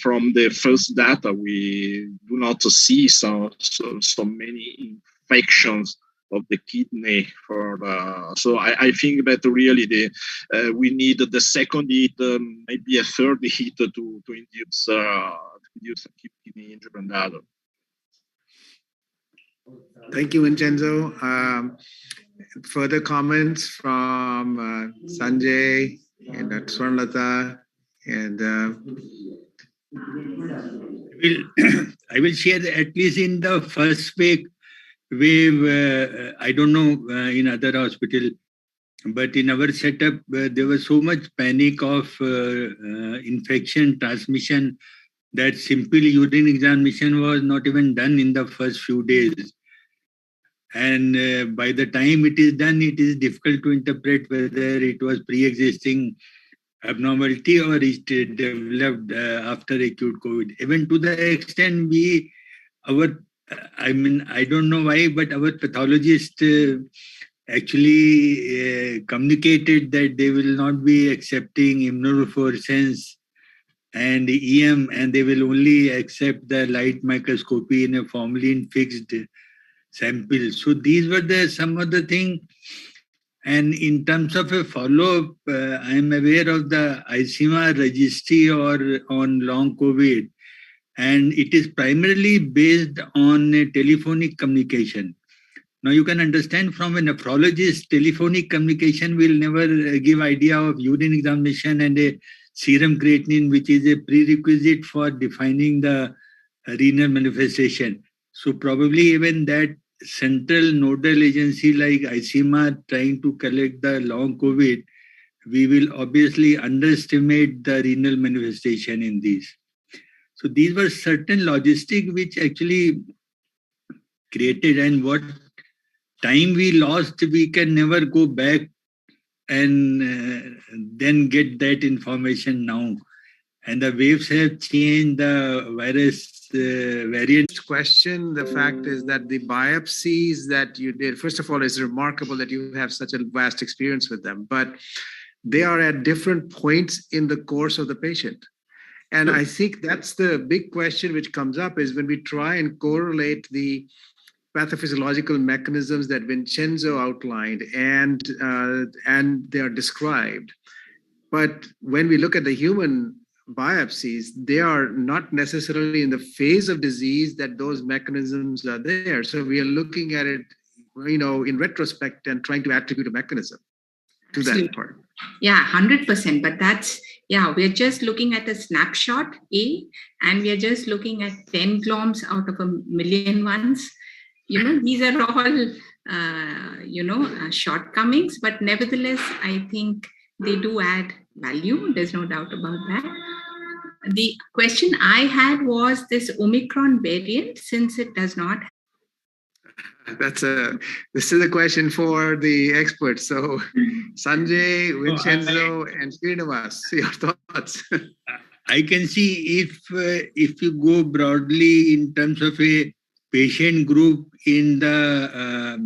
from the first data, we do not see so many infections of the kidney. So I think that really we need the second heat, maybe a third heat to induce acute kidney injury and other. Thank you, Vincenzo. Further comments from Sanjay and Swarnlata, and I will share at least in the first wave. I don't know in other hospital, but in our setup, there was so much panic of infection transmission that simple urine examination was not even done in the first few days. And by the time it is done, it is difficult to interpret whether it was pre-existing abnormality or it developed after acute COVID. Even to the extent I don't know why, but our pathologist actually communicated that they will not be accepting immunofluorescence and EM, and they will only accept the light microscopy in a formalin fixed sample. So these were some of the things. And in terms of a follow-up, I am aware of the ICMR registry or on long COVID, and it is primarily based on telephonic communication. Now you can understand from a nephrologist, telephonic communication will never give idea of urine examination and a serum creatinine, which is a prerequisite for defining the renal manifestation. So probably even that central nodal agency like ICMR trying to collect the long COVID, we will obviously underestimate the renal manifestation in these. So these were certain logistics which actually created, and what time we lost, we can never go back and then get that information now. And the waves have changed, the virus variants. Question, the fact is that the biopsies that you did, first of all, it's remarkable that you have such a vast experience with them, but they are at different points in the course of the patient. And I think that's the big question which comes up, is when we try and correlate the pathophysiological mechanisms that Vincenzo outlined, and they are described. But when we look at the human biopsies, they are not necessarily in the phase of disease that those mechanisms are there. So we are looking at it, in retrospect and trying to attribute a mechanism to that part. Yeah, 100%. But we're just looking at a snapshot, and we are just looking at 10 gloms out of 1,000,000 ones. These are all, shortcomings, but nevertheless, I think they do add value. There's no doubt about that. The question I had was this Omicron variant, since it does not. This is a question for the experts. So Sanjay, Vincenzo, and Srinivas, your thoughts. I can see if you go broadly in terms of a patient group in the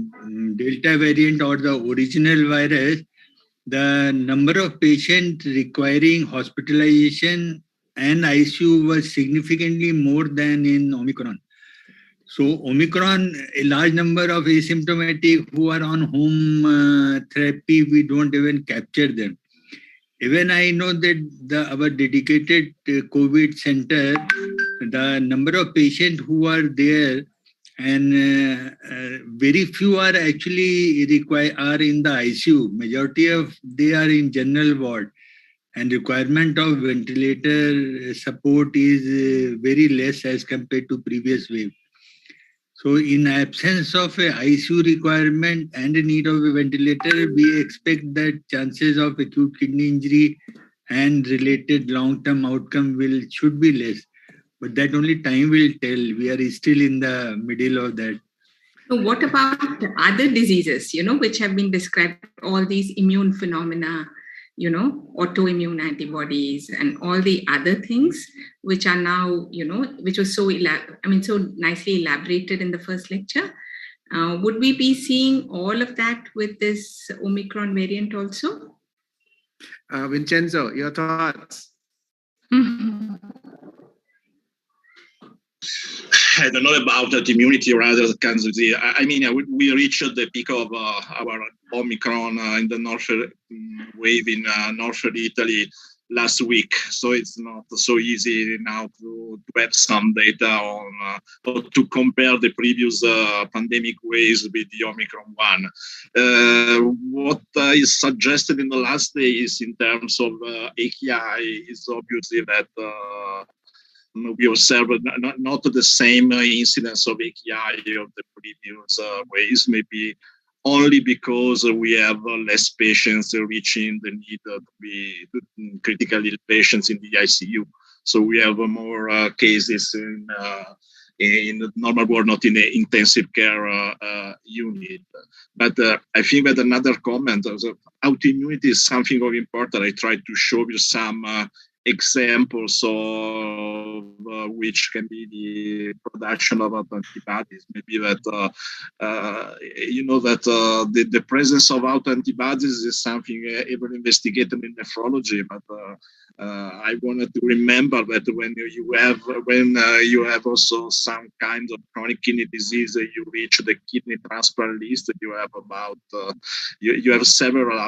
Delta variant or the original virus, the number of patients requiring hospitalization and ICU was significantly more than in Omicron. So Omicron, a large number of asymptomatic who are on home therapy, we don't even capture them. Even I know that our dedicated COVID center, the number of patients who are there, and very few are actually are in the ICU. Majority of they are in general ward, and requirement of ventilator support is very less as compared to previous wave. So in absence of a ICU requirement and a need of a ventilator, we expect that chances of acute kidney injury and related long-term outcome should be less. But that only time will tell. We are still in the middle of that. So what about other diseases, which have been described, all these immune phenomena, autoimmune antibodies and all the other things, which are now, which was so nicely elaborated in the first lecture. Would we be seeing all of that with this Omicron variant also? Vincenzo, your thoughts? I don't know about that immunity or other kinds of disease. We reached the peak of our Omicron in the northern wave in northern Italy last week. So it's not so easy now to have some data on or to compare the previous pandemic waves with the Omicron one. What is suggested in the last days in terms of AKI is obviously that we observed not the same incidence of AKI of the previous waves, maybe only because we have less patients reaching the need to be critical ill patients in the ICU. So we have more cases in the normal ward, not in the intensive care unit. But I think that another comment, autoimmunity is something of important. I tried to show you some examples of which can be the production of autoantibodies. Maybe that the presence of autoantibodies is something ever investigated in nephrology. But I wanted to remember that when you have also some kind of chronic kidney disease, you reach the kidney transplant list. You have about you have several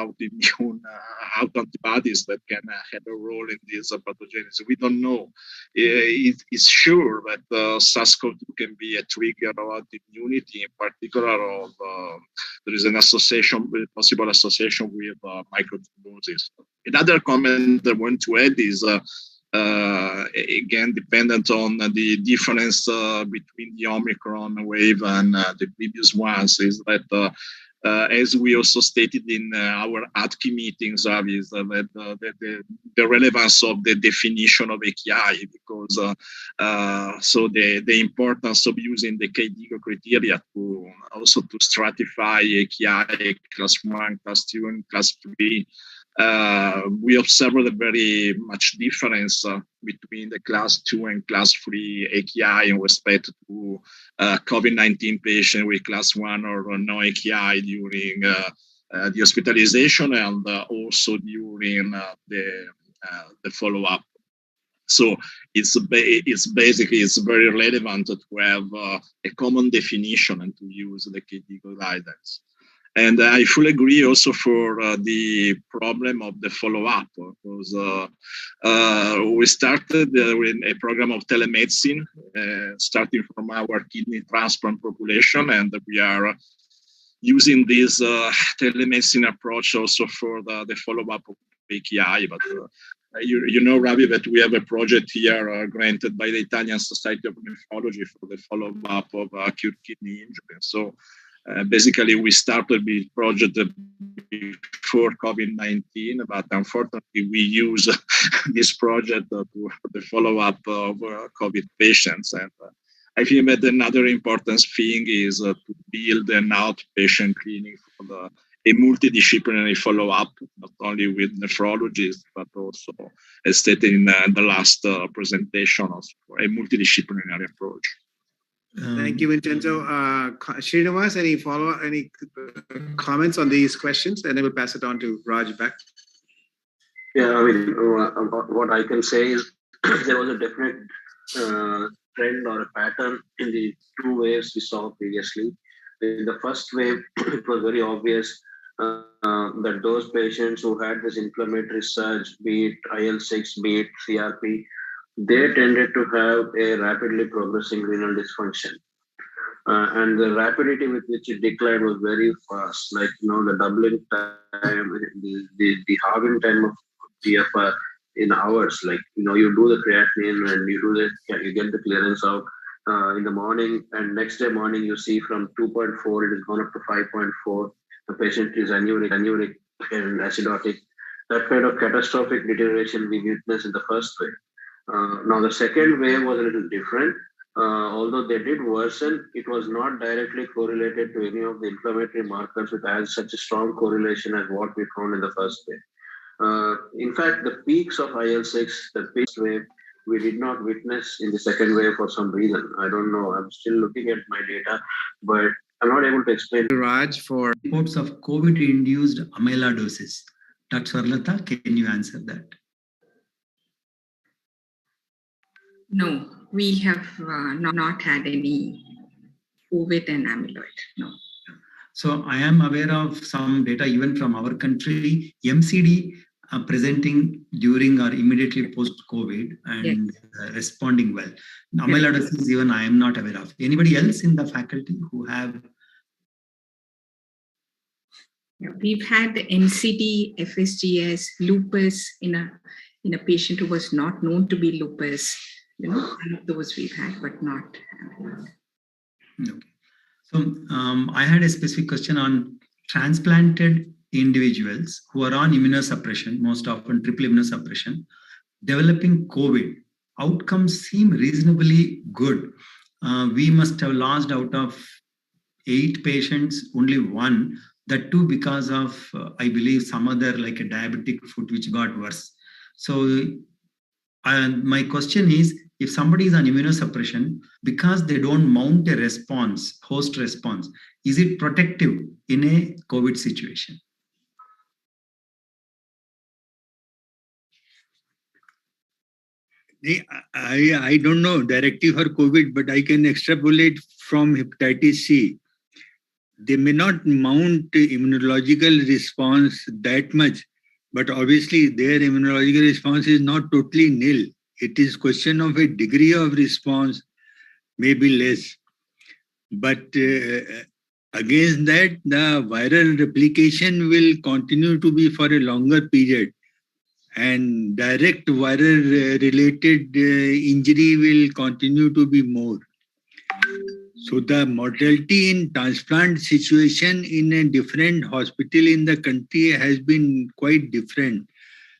autoantibodies that can have a role in this pathogenesis. We don't know. It's sure that SARS-CoV-2 can be a trigger of autoimmunity, in particular of there is an possible association with microthrombosis. Another comment I want to add is again dependent on the difference between the Omicron wave and the previous ones is that as we also stated in our AKI meetings, is that the relevance of the definition of AKI, because so the importance of using the KDIGO criteria to also to stratify AKI class 1, class 2, and class 3. We observed a very much difference between the class 2 and class 3 AKI in respect to COVID-19 patient with class 1 or no AKI during the hospitalization and also during the follow-up. So it's very relevant to have a common definition and to use the KDIGO guidance. And I fully agree also for the problem of the follow-up, because we started with a program of telemedicine, starting from our kidney transplant population, and we are using this telemedicine approach also for the follow-up of AKI. But you know, Ravi, that we have a project here granted by the Italian Society of Nephrology for the follow-up of acute kidney injury. So basically, we started the project before COVID-19, but unfortunately, we use this project for the follow-up of COVID patients. And I think that another important thing is to build an outpatient clinic for a multidisciplinary follow-up, not only with nephrologists, but also, as stated in the last presentation, also a multidisciplinary approach. Thank you, Vincenzo. Srinivas, any comments on these questions? And then we'll pass it on to Raj back. Yeah, I mean, what I can say is there was a definite trend or a pattern in the two waves we saw previously. In the first wave, it was very obvious that those patients who had this inflammatory surge, be it IL-6, be it CRP, they tended to have a rapidly progressing renal dysfunction. And the rapidity with which it declined was very fast, like, the doubling time, the halving time of GFR in hours. Like, you do the creatinine and you get the clearance out in the morning, and next day morning you see from 2.4, it has gone up to 5.4. The patient is anuric and acidotic. That kind of catastrophic deterioration we witnessed in the first wave. Now, the second wave was a little different. Although they did worsen, it was not directly correlated to any of the inflammatory markers which has such a strong correlation as what we found in the first wave. In fact, the peaks of IL-6, the peak wave, we did not witness in the second wave for some reason. I don't know. I'm still looking at my data, but I'm not able to explain. Raj, for reports of COVID-induced amyloidosis. Dr. Swarlata, can you answer that? No, we have not had any COVID and amyloid. No. So I am aware of some data even from our country, MCD presenting during or immediately post-COVID and responding well. Amyloidosis even I am not aware of. Anybody else in the faculty who have? We've had the NCD, FSGS, lupus in a patient who was not known to be lupus. Those we've had, but not. Okay. So I had a specific question on transplanted individuals who are on immunosuppression, most often triple immunosuppression, developing COVID. Outcomes seem reasonably good. We must have lost out of 8 patients, only 1. That too because of, I believe, some other like a diabetic foot which got worse. So my question is, if somebody is on immunosuppression, because they don't mount a response, host response, is it protective in a COVID situation? I don't know directly for COVID, but I can extrapolate from hepatitis C. They may not mount immunological response that much, but obviously their immunological response is not totally nil. It is question of a degree of response, maybe less. But against that, the viral replication will continue to be for a longer period. And direct viral related injury will continue to be more. So the mortality in transplant situation in a different hospital in the country has been quite different.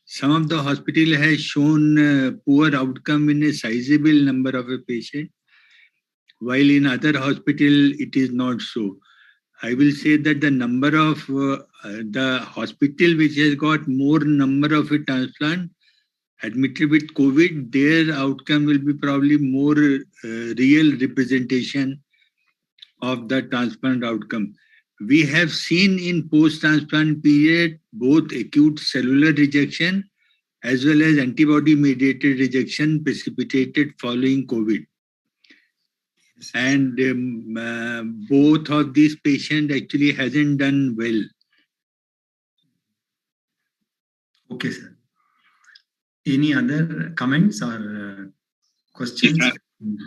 Some of the hospital has shown poor outcome in a sizable number of a patient, while in other hospital it is not so. I will say that the number of the hospital which has got more number of a transplant admitted with COVID, their outcome will be probably more real representation of the transplant outcome. We have seen in post-transplant period both acute cellular rejection as well as antibody-mediated rejection precipitated following COVID. And both of these patients actually hasn't done well. Okay, sir. Any other comments or questions?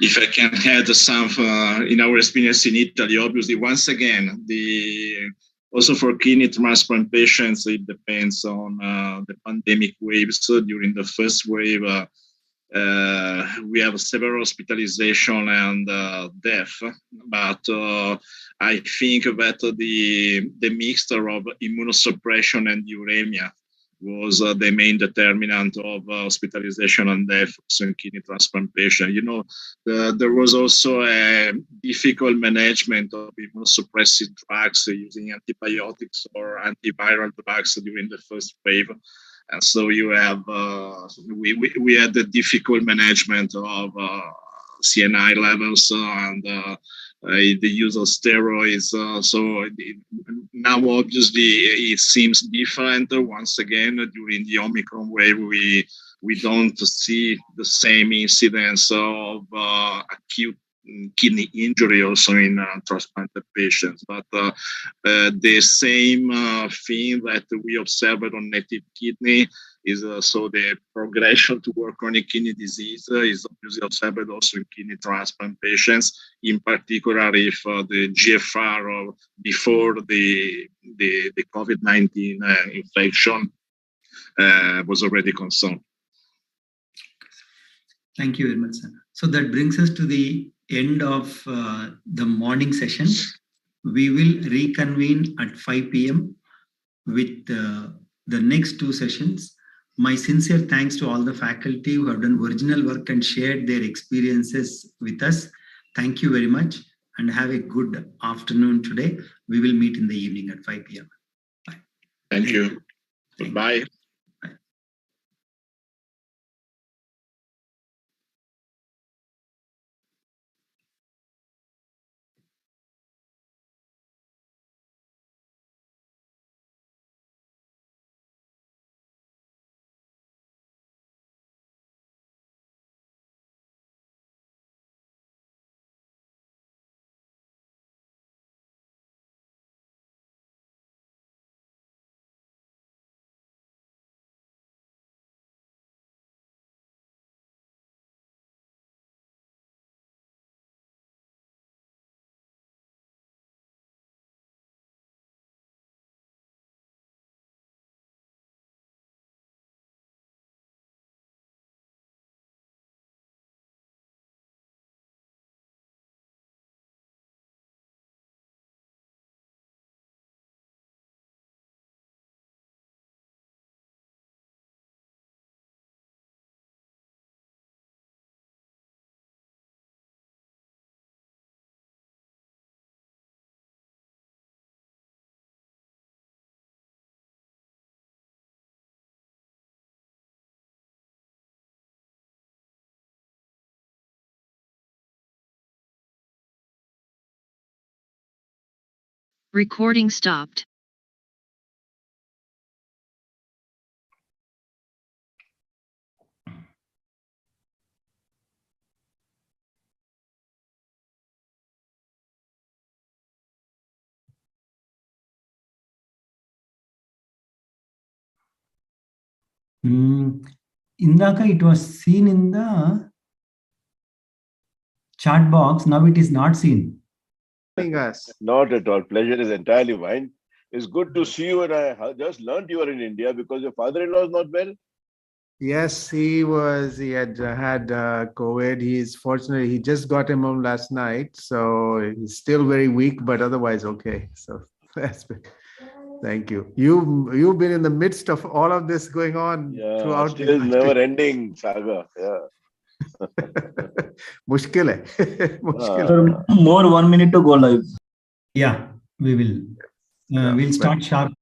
If I can add some in our experience in Italy, obviously, once again, also for kidney transplant patients, it depends on the pandemic waves. So during the first wave, we have several hospitalization and death, but I think that the mixture of immunosuppression and uremia was the main determinant of hospitalization and death in kidney transplantation. You know, there was also a difficult management of immunosuppressive drugs using antibiotics or antiviral drugs during the first wave. And so you have, we had the difficult management of CNI levels and the use of steroids. So now obviously it seems different. Once again, during the Omicron wave, we don't see the same incidence of acute kidney injury also in transplanted patients. But the same thing that we observed on native kidney is so the progression toward chronic kidney disease is obviously observed also in kidney transplant patients, in particular if the GFR before the COVID-19 infection was already concerned. Thank you very much, sir. So that brings us to the end of the morning session. We will reconvene at 5 p.m. with the next two sessions. My sincere thanks to all the faculty who have done original work and shared their experiences with us. Thank you very much and have a good afternoon today. We will meet in the evening at 5 p.m. Bye. Thank you. Goodbye. Recording stopped. Indaka, it was seen in the chat box. Now it is not seen. Not at all. Pleasure is entirely mine. It's good to see you, and I just learned you are in India because your father-in-law is not well. Yes, he was. He had COVID. He's fortunately he just got him home last night, so he's still very weak, but otherwise okay. So that's thank you. You've been in the midst of all of this going on throughout. Still never-ending saga. Yeah. Mushkil hai. Mushkil. More 1 minute to go live. Yeah, we will. We'll start sharp.